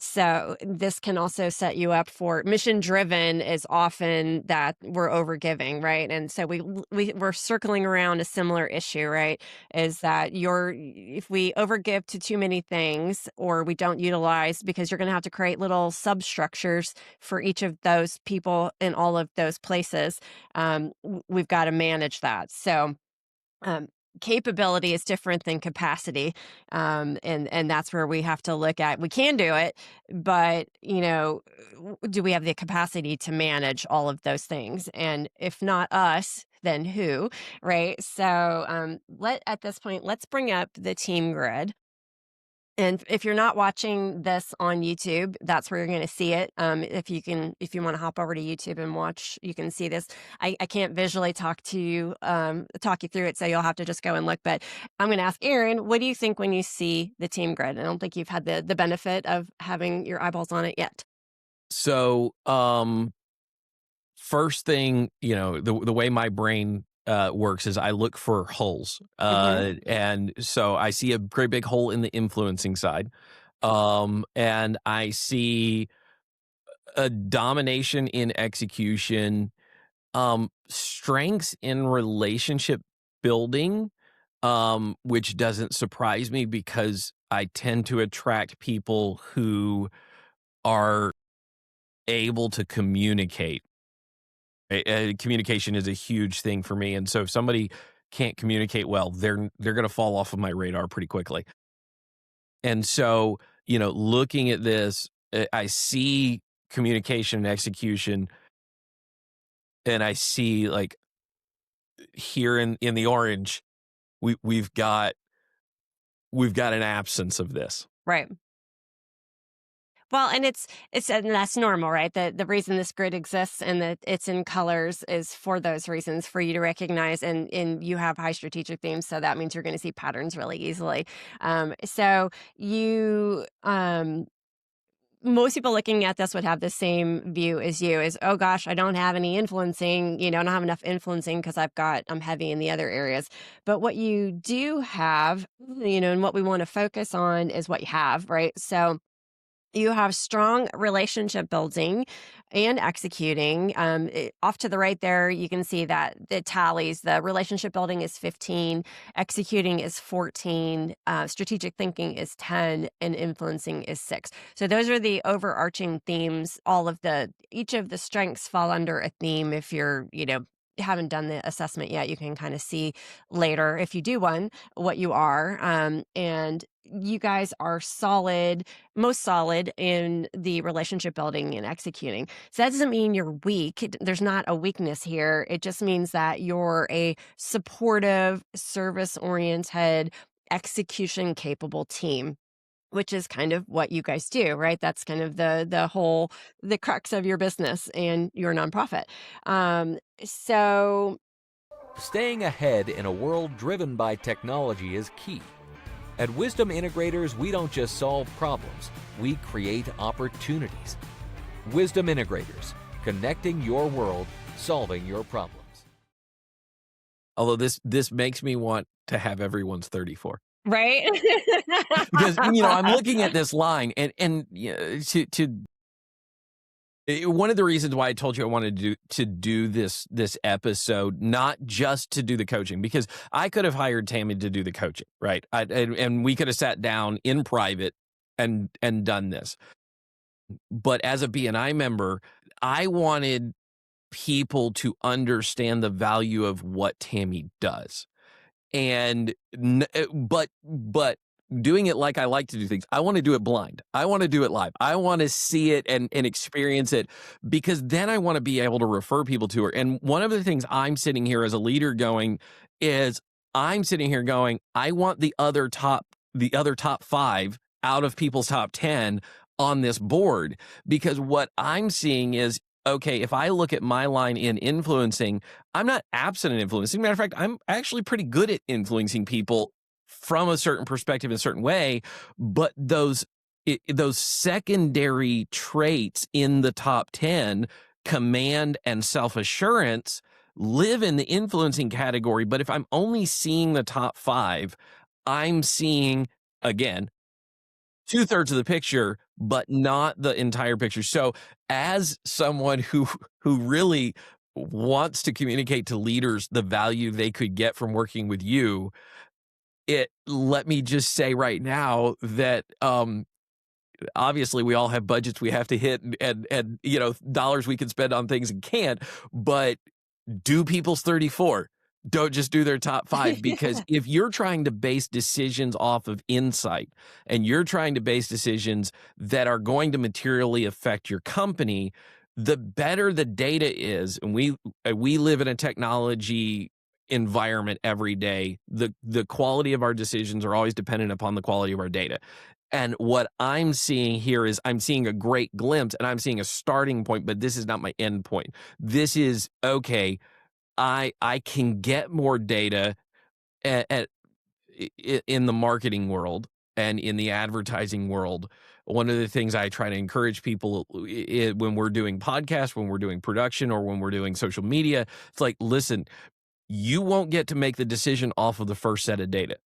So this can also set you up for mission driven is often that we're overgiving, right? And so we're circling around a similar issue, right? Is that if we overgive to too many things or we don't utilize, because you're going to have to create little substructures for each of those people in all of those places. We've got to manage that. So um, capability is different than capacity, and that's where we have to look at. We can do it, but do we have the capacity to manage all of those things? And if not us, then who, right? So at this point, let's bring up the team grid. And if you're not watching this on YouTube, that's where you're going to see it. If you want to hop over to YouTube and watch, you can see this. I can't visually talk you through it, so you'll have to just go and look. But I'm going to ask Aaron, what do you think when you see the team grid? I don't think you've had the benefit of having your eyeballs on it yet. So, first thing, the way my brain works is I look for holes. And so I see a pretty big hole in the influencing side. And I see a domination in execution, strengths in relationship building, which doesn't surprise me because I tend to attract people who are able to communicate. Communication is a huge thing for me, and so if somebody can't communicate well, they're going to fall off of my radar pretty quickly. And so, looking at this, I see communication and execution, and I see like here in the orange, we've got an absence of this. Right. Well, and and that's normal, right? The reason this grid exists and that it's in colors is for those reasons, for you to recognize, and you have high strategic themes, so that means you're going to see patterns really easily. So most people looking at this would have the same view as you, is, oh gosh, I don't have any influencing, I don't have enough influencing because I'm heavy in the other areas. But what you do have, and what we want to focus on is what you have, right? So you have strong relationship building and executing. Off to the right there, you can see that the tallies, the relationship building is 15, executing is 14, strategic thinking is 10, and influencing is 6. So those are the overarching themes. Each of the strengths fall under a theme. If you're, haven't done the assessment yet, you can kind of see later, if you do one, what you are. And you guys are most solid in the relationship building and executing. So that doesn't mean you're weak. There's not a weakness here. It just means that you're a supportive, service-oriented, execution-capable team, which is kind of what you guys do, right? That's kind of the crux of your business and your nonprofit. So staying ahead in a world driven by technology is key. At Wisdom Integrators, we don't just solve problems, we create opportunities. Wisdom Integrators, connecting your world, solving your problems. Although this makes me want to have everyone's 34. Right? Because I'm looking at this line and one of the reasons why I told you I wanted to do this episode, not just to do the coaching, because I could have hired Tammy to do the coaching, right? And we could have sat down in private and done this. But as a BNI member, I wanted people to understand the value of what Tammy does. And but doing it like I like to do things, I want to do it blind. I want to do it live. I want to see it and experience it, because then I want to be able to refer people to her. And one of the things I'm sitting here as a leader going is, I want the other top 5 out of people's top 10 on this board, because what I'm seeing is, okay, if I look at my line in influencing, I'm not absent in influencing. Matter of fact, I'm actually pretty good at influencing people from a certain perspective in a certain way. But those secondary traits in the top 10, command and self-assurance, live in the influencing category. But if I'm only seeing the top 5, I'm seeing, again, 2/3 of the picture, but not the entire picture. So as someone who really wants to communicate to leaders the value they could get from working with you, let me just say right now that obviously we all have budgets we have to hit and dollars we can spend on things and can't, but do people's 34. Don't just do their top 5, because if you're trying to base decisions off of insight and you're trying to base decisions that are going to materially affect your company, the better the data is, and we live in a technology environment every day, the quality of our decisions are always dependent upon the quality of our data. And what I'm seeing here is I'm seeing a great glimpse and I'm seeing a starting point, but this is not my end point. This is, okay, I can get more data in the marketing world and in the advertising world. One of the things I try to encourage people when we're doing podcasts, when we're doing production, or when we're doing social media, it's like, listen, you won't get to make the decision off of the first set of data.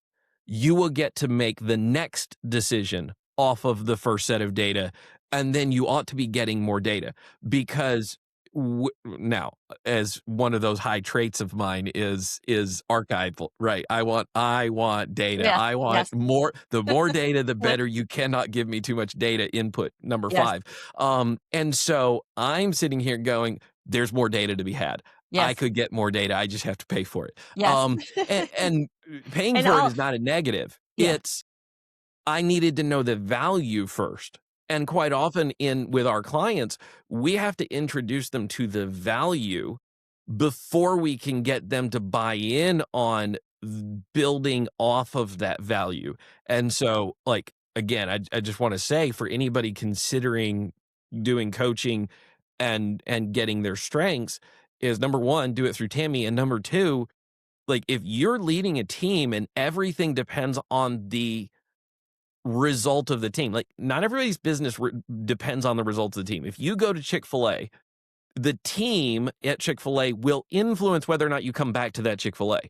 You will get to make the next decision off of the first set of data, and then you ought to be getting more data, because now, as one of those high traits of mine is archival, right? I want data. Yes, I want yes. more. The more data, the better. You cannot give me too much data input. Number Yes. 5. And so I'm sitting here going, there's more data to be had. I Yes. could get more data. I just have to pay for it. Yes. And paying And for it I'll- is not a negative. Yeah. It's, I needed to know the value first. And quite often with our clients, we have to introduce them to the value before we can get them to buy in on building off of that value. And so, like, again, I just want to say, for anybody considering doing coaching and getting their strengths, is, number 1, do it through Tammy, and number 2, like, if you're leading a team and everything depends on the result of the team, like, not everybody's business depends on the results of the team. If you go to Chick-fil-A, the team at Chick-fil-A will influence whether or not you come back to that Chick-fil-A,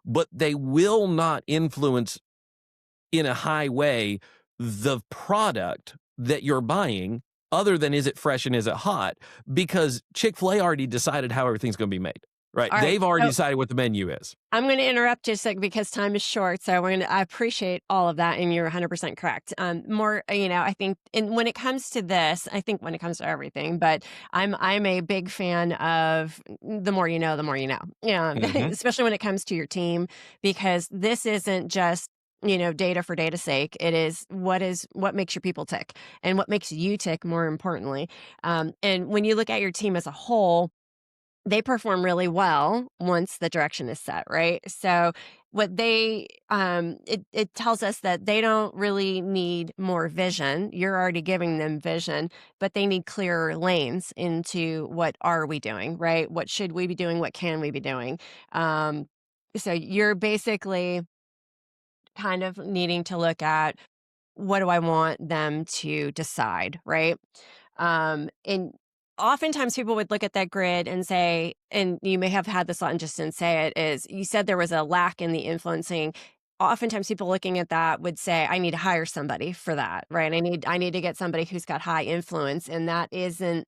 but they will not influence in a high way the product that you're buying, other than, is it fresh and is it hot? Because Chick-fil-A already decided how everything's going to be made, right? All right, They've already so- decided what the menu is. I'm going to interrupt just because time is short. So I appreciate all of that, and you're 100% correct. More, I think, and when it comes to this, I think when it comes to everything, but I'm a big fan of the more you know, the more you know. Yeah, Mhm. especially when it comes to your team, because this isn't just data for data's sake. It is what makes your people tick, and what makes you tick, more importantly. And when you look at your team as a whole, they perform really well once the direction is set, right? So what it tells us that they don't really need more vision. You're already giving them vision, but they need clearer lanes into what are we doing, right? What should we be doing? What can we be doing? So you're basically kind of needing to look at, what do I want them to decide, right? And oftentimes people would look at that grid and say, and you may have had this thought and just didn't say it, is you said there was a lack in the influencing. Oftentimes people looking at that would say, I need to hire somebody for that, right? I need to get somebody who's got high influence, and that isn't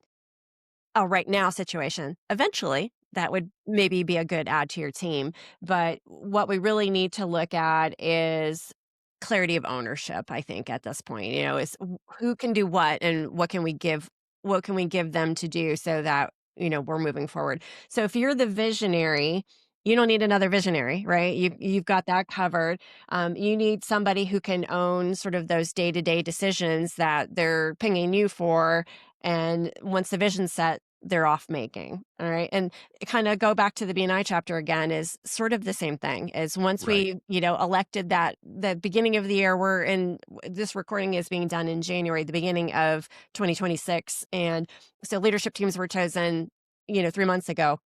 a right now situation. Eventually, that would maybe be a good add to your team. But what we really need to look at is clarity of ownership, I think, at this point, is who can do what, and what can we give them to do, so that, we're moving forward. So if you're the visionary, you don't need another visionary, right? You've got that covered. You need somebody who can own sort of those day-to-day decisions that they're pinging you for. And once the vision's set, they're off making. All right. And kind of go back to the BNI chapter again, is sort of the same thing. Is once Right. we, elected that, the beginning of the year, this recording is being done in January, the beginning of 2026. And so leadership teams were chosen, 3 months ago.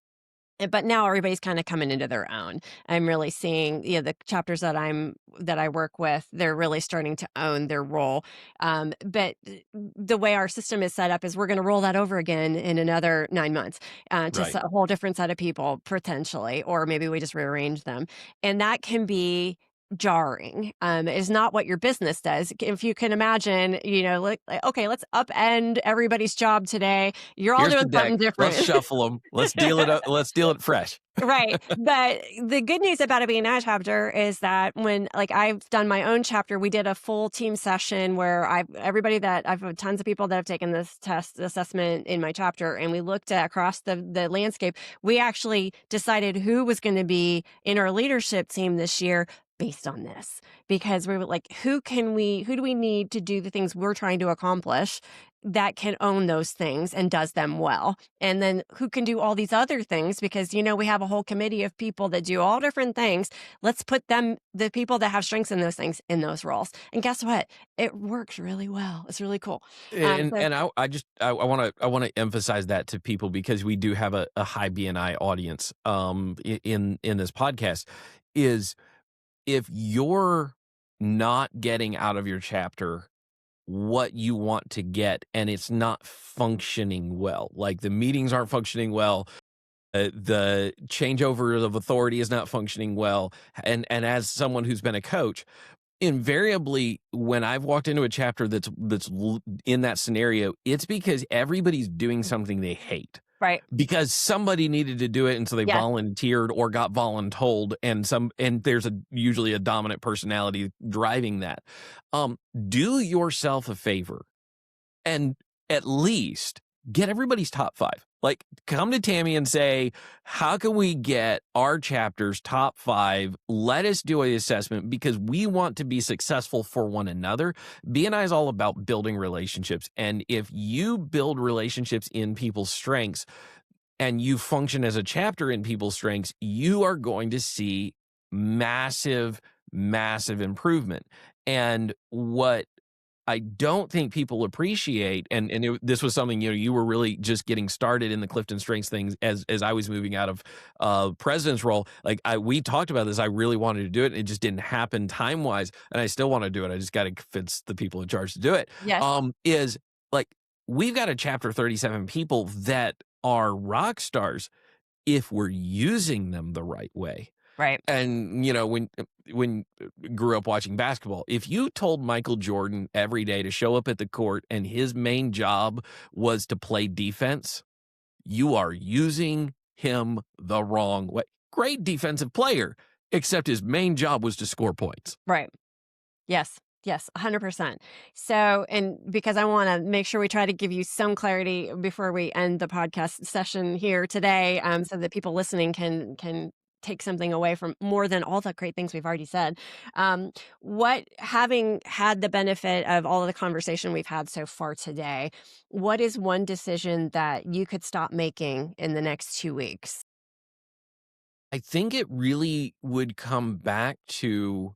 But now everybody's kind of coming into their own. I'm really seeing, the chapters that I work with, they're really starting to own their role. But the way our system is set up is we're going to roll that over again in another 9 months, to Right. a whole different set of people potentially, or maybe we just rearrange them. And that can be jarring. Is not what your business does. If you can imagine, okay, let's upend everybody's job today. You're all Here's the doing deck. something different. Let's shuffle them. Let's deal it up. Let's deal it fresh. Right. But the good news about a B&I chapter is that when I've done my own chapter, we did a full team session where I've tons of people that have taken this test assessment in my chapter, and we looked at across the landscape. We actually decided who was going to be in our leadership team this year based on this, because we were like, who do we need to do the things we're trying to accomplish that can own those things and does them well? And then who can do all these other things? Because, we have a whole committee of people that do all different things. Let's put the people that have strengths in those things in those roles. And guess what? It works really well. It's really cool. And I want to emphasize that to people, because we do have a high BNI audience in this podcast. Is if you're not getting out of your chapter what you want to get, and it's not functioning well, like the meetings aren't functioning well, the changeover of authority is not functioning well, and as someone who's been a coach, invariably when I've walked into a chapter that's in that scenario, it's because everybody's doing something they hate. Right. Because somebody needed to do it, and so they volunteered or got voluntold, and there's usually a dominant personality driving that. Do yourself a favor and at least get everybody's top 5. Like, come to Tammy and say, how can we get our chapter's top 5? Let us do an assessment, because we want to be successful for one another. BNI is all about building relationships. And if you build relationships in people's strengths and you function as a chapter in people's strengths, you are going to see massive, massive improvement. And what I don't think people appreciate, and this was something, you were really just getting started in the CliftonStrengths things as I was moving out of president's role. Like we talked about this. I really wanted to do it, and it just didn't happen time wise, and I still want to do it. I just got to convince the people in charge to do it. Yes. Is like, we've got a chapter 37 people that are rock stars if we're using them the right way. Right. And, when grew up watching basketball, if you told Michael Jordan every day to show up at the court and his main job was to play defense, you are using him the wrong way. Great defensive player, except his main job was to score points. Right. Yes. Yes, 100%. So, and because I want to make sure we try to give you some clarity before we end the podcast session here today, so that people listening can take something away from more than all the great things we've already said. Having had the benefit of all of the conversation we've had so far today, what is one decision that you could stop making in the next 2 weeks? I think it really would come back to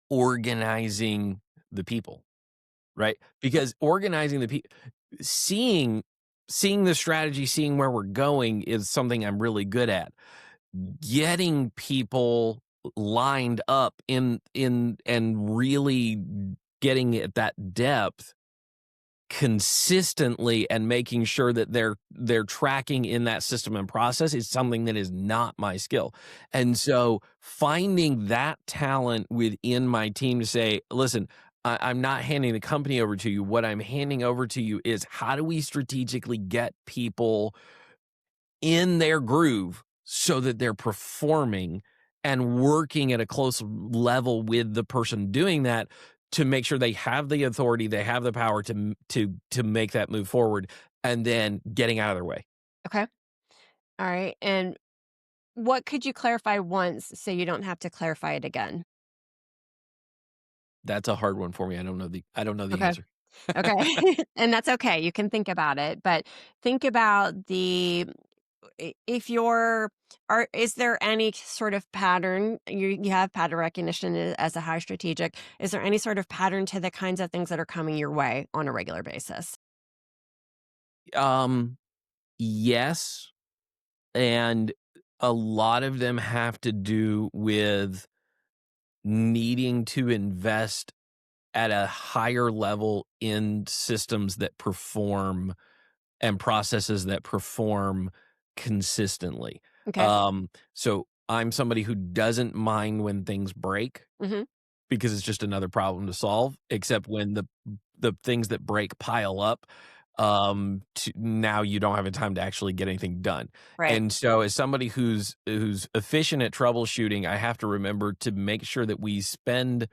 organizing the people, right? Because organizing the people, seeing the strategy, seeing where we're going is something I'm really good at. Getting people lined up in and really getting at that depth consistently and making sure that they're tracking in that system and process is something that is not my skill. And so finding that talent within my team to say, listen, I'm not handing the company over to you. What I'm handing over to you is, how do we strategically get people in their groove so that they're performing and working at a close level with the person doing that, to make sure they have the authority, they have the power to make that move forward, and then getting out of their way. Okay. All right. And what could you clarify once so you don't have to clarify it again? That's a hard one for me. I don't know the Okay. answer. Okay. And that's okay. You can think about it, but think about is there any sort of pattern? You have pattern recognition as a high strategic. Is there any sort of pattern to the kinds of things that are coming your way on a regular basis? Yes. And a lot of them have to do with needing to invest at a higher level in systems that perform and processes that perform consistently. Okay. So I'm somebody who doesn't mind when things break Mhm. because it's just another problem to solve, except when the things that break pile up, now you don't have a time to actually get anything done. Right. And so as somebody who's efficient at troubleshooting, I have to remember to make sure that we spend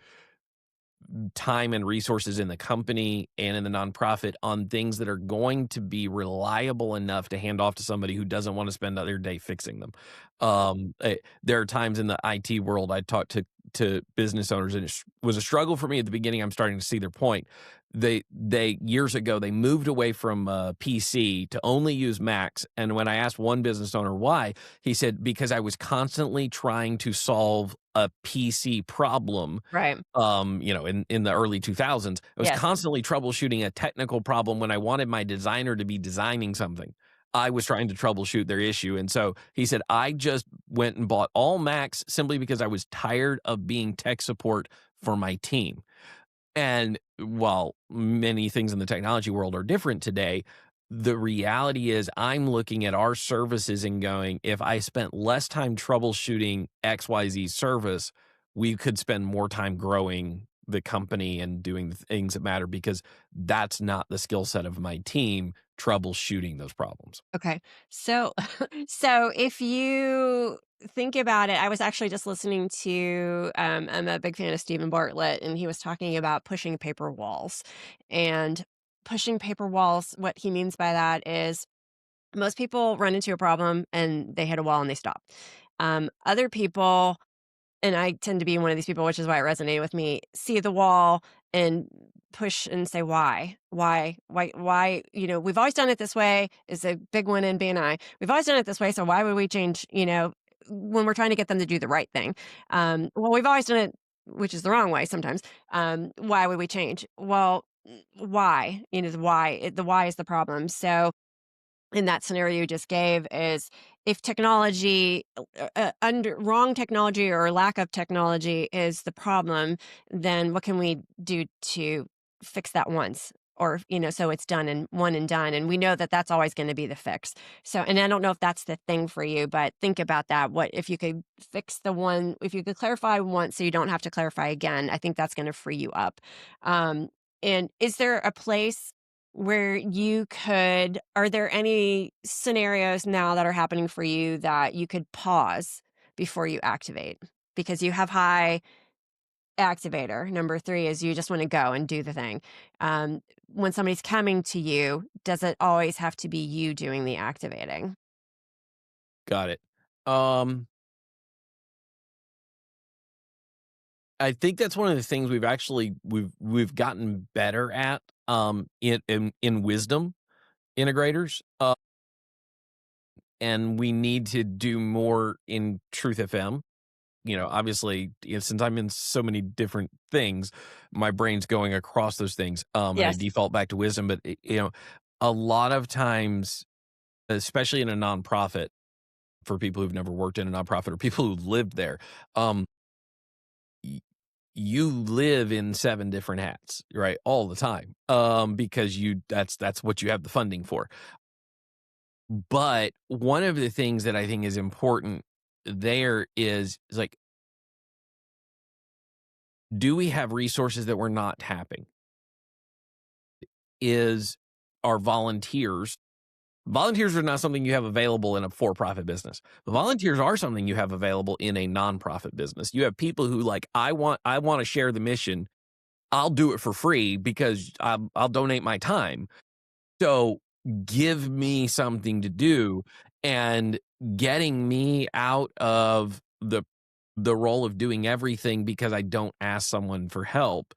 time and resources in the company and in the nonprofit on things that are going to be reliable enough to hand off to somebody who doesn't want to spend their day fixing them. There are times in the IT world I talk to business owners, and it was a struggle for me at the beginning. I'm starting to see their point. They years ago they moved away from PC to only use Macs, and when I asked one business owner why, he said because I was constantly trying to solve a PC problem, Right. in the early 2000s. I was Yes. constantly troubleshooting a technical problem when I wanted my designer to be designing something. I was trying to troubleshoot their issue. And so he said, I just went and bought all Macs simply because I was tired of being tech support for my team. And while many things in the technology world are different today, the reality is I'm looking at our services and going, if I spent less time troubleshooting XYZ service, we could spend more time growing the company and doing the things that matter, because that's not the skill set of my team, troubleshooting those problems. Okay. So, so if you think about it, I was actually just listening to, I'm a big fan of Stephen Bartlett, and he was talking about pushing paper walls. And pushing paper walls, what he means by that is most people run into a problem and they hit a wall and they stop. Other people, and I tend to be one of these people, which is why it resonated with me, see the wall and push and say, why, we've always done it this way is a big one in BNI. We've always done it this way. So why would we change, when we're trying to get them to do the right thing? Well, we've always done it, which is the wrong way sometimes. Why would we change? Well, why, the why is the problem. So in that scenario you just gave is if technology under wrong technology or lack of technology is the problem, then what can we do to fix that once, or so it's done and one and done, and we know that that's always going to be the fix. So, and I don't know if that's the thing for you, but think about that. What if you could fix the one, if you could clarify once so you don't have to clarify again? I think that's going to free you up. And is there a place where are there any scenarios now that are happening for you that you could pause before you activate? Because you have high activator. Number 3 is you just want to go and do the thing. When somebody's coming to you, does it always have to be you doing the activating? Got it. I think that's one of the things we've gotten better at in wisdom integrators, and we need to do more in Truth FM. Obviously, since I'm in so many different things, my brain's going across those things, and I Yes. default back to wisdom. But a lot of times, especially in a nonprofit, for people who've never worked in a nonprofit or people who lived there, y- you live in 7 different hats, right, all the time, because that's what you have the funding for. But one of the things that I think is important there is like, do we have resources that we're not tapping? Is our volunteers are not something you have available in a for-profit business. The volunteers are something you have available in a nonprofit business. You have people who like, I want to share the mission. I'll do it for free because I'll donate my time. So give me something to do, and getting me out of the role of doing everything because I don't ask someone for help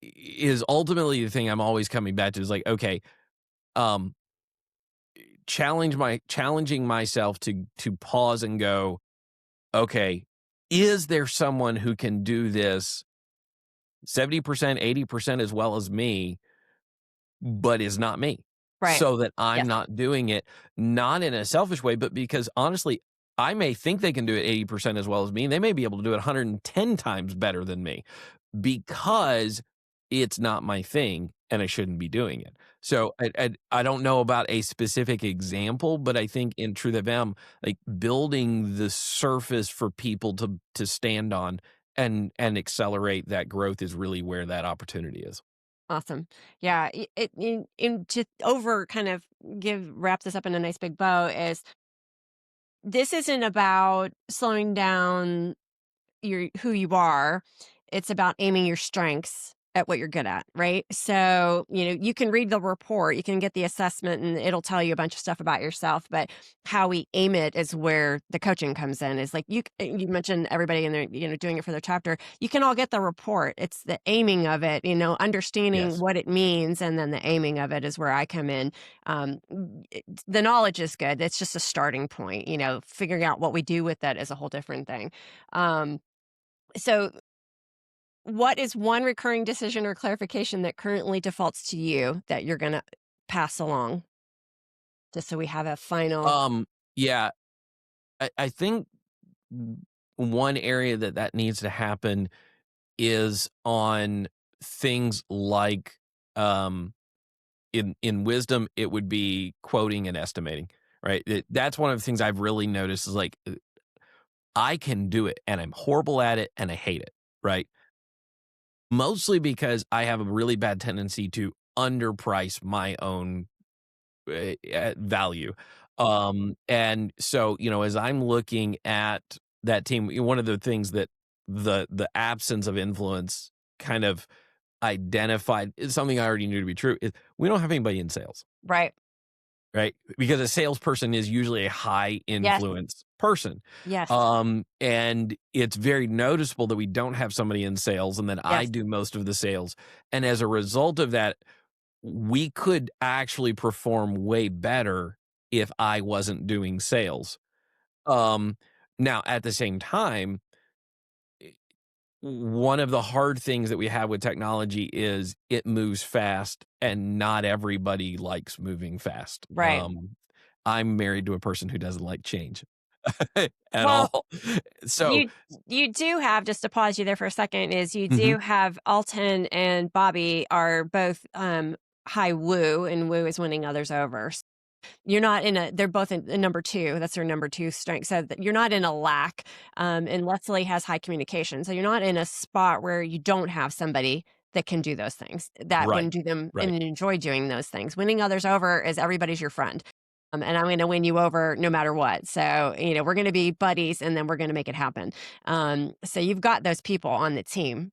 is ultimately the thing I'm always coming back to, is like, okay, um, challenging myself to pause and go, okay, is there someone who can do this 70%, 80% as well as me, but is not me? Right. So that I'm Yes. not doing it, not in a selfish way, but because honestly, I may think they can do it 80% as well as me, and they may be able to do it 110 times better than me, because it's not my thing. and I shouldn't be doing it. So I don't know about a specific example, but I think in Truth FM, like building the surface for people to stand on and accelerate that growth is really where that opportunity is. Awesome. Yeah. To over kind of wrap this up in a nice big bow is this isn't about slowing down who you are. It's about aiming your strengths at what you're good at, right? So, you can read the report, you can get the assessment, and it'll tell you a bunch of stuff about yourself. But how we aim it is where the coaching comes in. Is like you mentioned everybody in there, doing it for their chapter. You can all get the report. It's the aiming of it, understanding Yes. what it means, and then the aiming of it is where I come in. The knowledge is good. It's just a starting point. Figuring out what we do with that is a whole different thing. So what is one recurring decision or clarification that currently defaults to you that you're going to pass along? Just so we have a final. Yeah, I think one area that needs to happen is on things like, in wisdom, it would be quoting and estimating, right? That's one of the things I've really noticed is like, I can do it and I'm horrible at it and I hate it, right? Mostly because I have a really bad tendency to underprice my own value. And so, as I'm looking at that team, one of the things that the absence of influence kind of identified is something I already knew to be true is we don't have anybody in sales, Right. right? Because a salesperson is usually a high Yes. influence person. Yes. And it's very noticeable that we don't have somebody in sales and that I Yes. do most of the sales. And as a result of that, we could actually perform way better if I wasn't doing sales. Now at the same time, one of the hard things that we have with technology is it moves fast and not everybody likes moving fast. Right. I'm married to a person who doesn't like change at Well, all. So, you do have, just to pause you there for a second, is you mhm, do have Alton and Bobby are both high woo, and woo is winning others over. You're not they're both in number two. That's their number two strength. So that you're not in a lack. And Leslie has high communication. So you're not in a spot where you don't have somebody that can do those things, that right, can do them right. and enjoy doing those things. Winning others over is everybody's your friend. And I'm going to win you over no matter what. So, we're going to be buddies and then we're going to make it happen. So you've got those people on the team.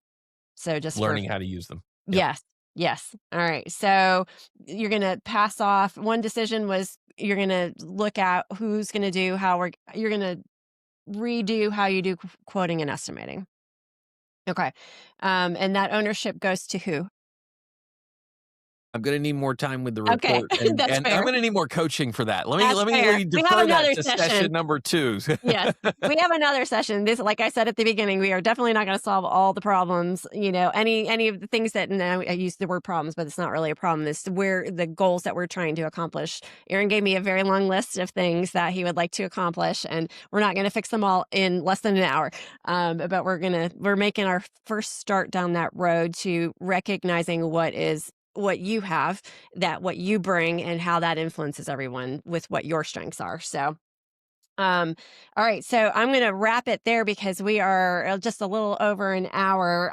So just for. Learning how to use them. Yep. Yes. Yes. All right. So you're going to pass off. One decision was you're going to look at who's going to do you're going to redo how you do quoting and estimating. Okay. And that ownership goes to who? I'm gonna need more time with the Okay. report, and That's I'm fair. gonna need more coaching for that. Let That's me fair. We have defer another that to session. session number 2. Yes, we have another session. This, like I said at the beginning, we are definitely not going to solve all the problems. Any of the things that, and I use the word problems, but it's not really a problem. It's where the goals that we're trying to accomplish. Aaron gave me a very long list of things that he would like to accomplish, and we're not going to fix them all in less than an hour. But we're making our first start down that road to recognizing what you have, what you bring, and how that influences everyone with what your strengths are. So all right. So I'm going to wrap it there because we are just a little over an hour.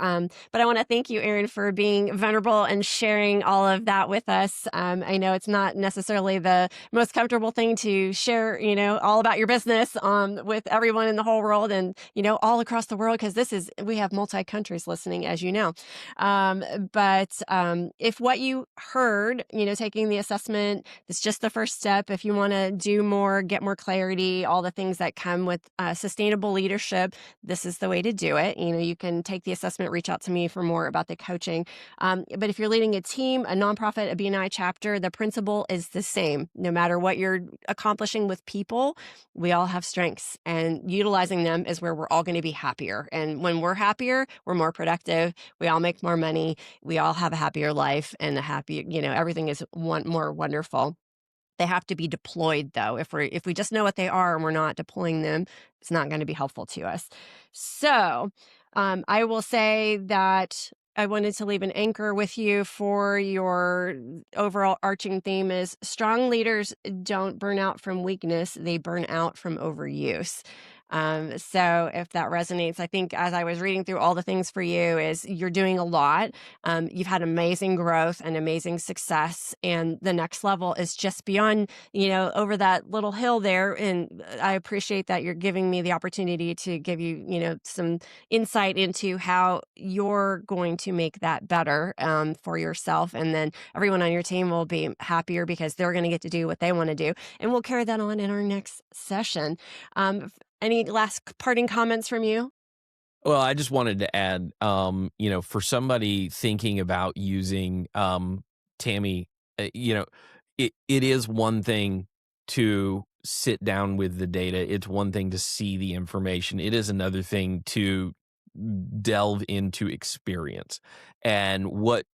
But I want to thank you, Aaron, for being vulnerable and sharing all of that with us. I know it's not necessarily the most comfortable thing to share, all about your business, with everyone in the whole world and, all across the world, because we have multi countries listening, as you know. But if what you heard, taking the assessment, it's just the first step. If you want to do more, get more clarity, all the things that come with sustainable leadership, this is the way to do it. You can take the assessment, reach out to me for more about the coaching. But if you're leading a team, a nonprofit, a BNI chapter, the principle is the same. No matter what you're accomplishing with people, we all have strengths, and utilizing them is where we're all going to be happier. And when we're happier, we're more productive. We all make more money. We all have a happier life and everything is more wonderful. They have to be deployed, though. If we just know what they are and we're not deploying them, it's not going to be helpful to us. So I will say that I wanted to leave an anchor with you for your overall arching theme is strong leaders don't burn out from weakness, they burn out from overuse. So if that resonates, I think as I was reading through all the things for you is you're doing a lot. You've had amazing growth and amazing success. And the next level is just beyond, over that little hill there. And I appreciate that you're giving me the opportunity to give you, some insight into how you're going to make that better for yourself. And then everyone on your team will be happier because they're going to get to do what they want to do. And we'll carry that on in our next session. Any last parting comments from you? Well, I just wanted to add, for somebody thinking about using Tammy, it is one thing to sit down with the data. It's one thing to see the information. It is another thing to delve into experience. And what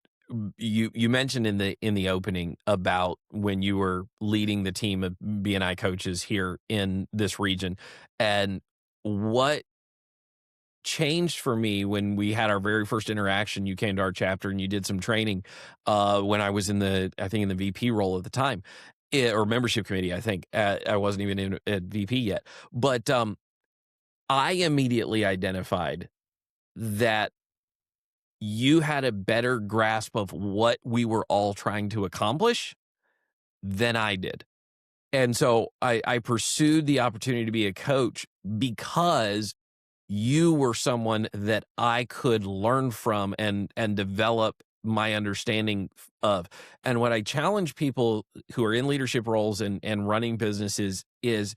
you mentioned in the opening about when you were leading the team of BNI coaches here in this region, and what changed for me when we had our very first interaction. You came to our chapter and you did some training when I was in the VP role at the time, or membership committee. I think I wasn't even at VP yet, but I immediately identified that you had a better grasp of what we were all trying to accomplish than I did. And so I pursued the opportunity to be a coach because you were someone that I could learn from and develop my understanding of. And what I challenge people who are in leadership roles and running businesses is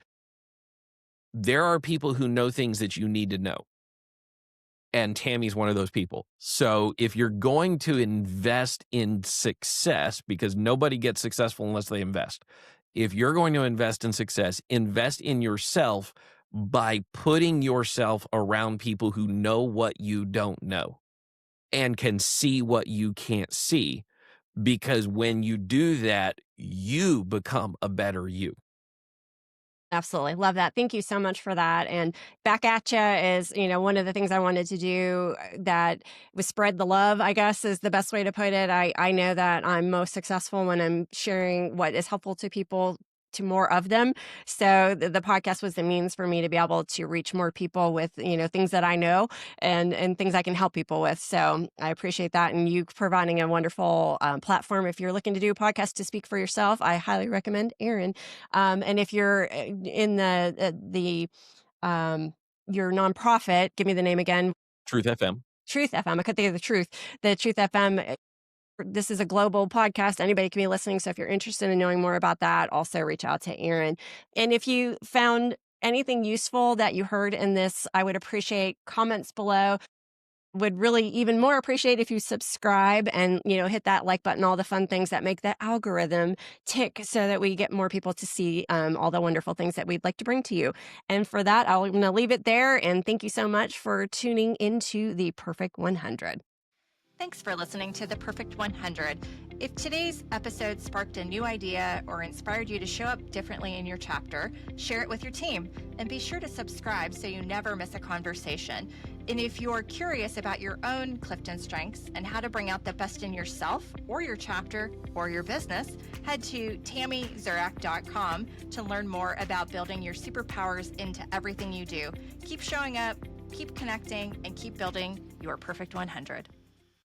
there are people who know things that you need to know. And Tammy's one of those people. So if you're going to invest in success, because nobody gets successful unless they invest. If you're going to invest in success, invest in yourself by putting yourself around people who know what you don't know and can see what you can't see. Because when you do that, you become a better you. Absolutely. Love that. Thank you so much for that. And back at you is, one of the things I wanted to do that was spread the love, I guess is the best way to put it. I know that I'm most successful when I'm sharing what is helpful to people, to more of them. So the podcast was the means for me to be able to reach more people with, things that I know and things I can help people with. So I appreciate that. And you providing a wonderful platform. If you're looking to do a podcast to speak for yourself, I highly recommend Aaron. And if you're in your nonprofit, give me the name again. Truth FM. Truth FM. I couldn't think of the Truth. The Truth FM. This is a global podcast. Anybody can be listening. So if you're interested in knowing more about that, also reach out to Aaron. And if you found anything useful that you heard in this, I would appreciate comments below. Would really even more appreciate if you subscribe and, hit that like button, all the fun things that make the algorithm tick so that we get more people to see all the wonderful things that we'd like to bring to you. And for that, I'm going to leave it there. And thank you so much for tuning into the Perfect 100. Thanks for listening to The Perfect 100. If today's episode sparked a new idea or inspired you to show up differently in your chapter, share it with your team. And be sure to subscribe so you never miss a conversation. And if you're curious about your own CliftonStrengths and how to bring out the best in yourself or your chapter or your business, head to TammyZurak.com to learn more about building your superpowers into everything you do. Keep showing up, keep connecting, and keep building your Perfect 100.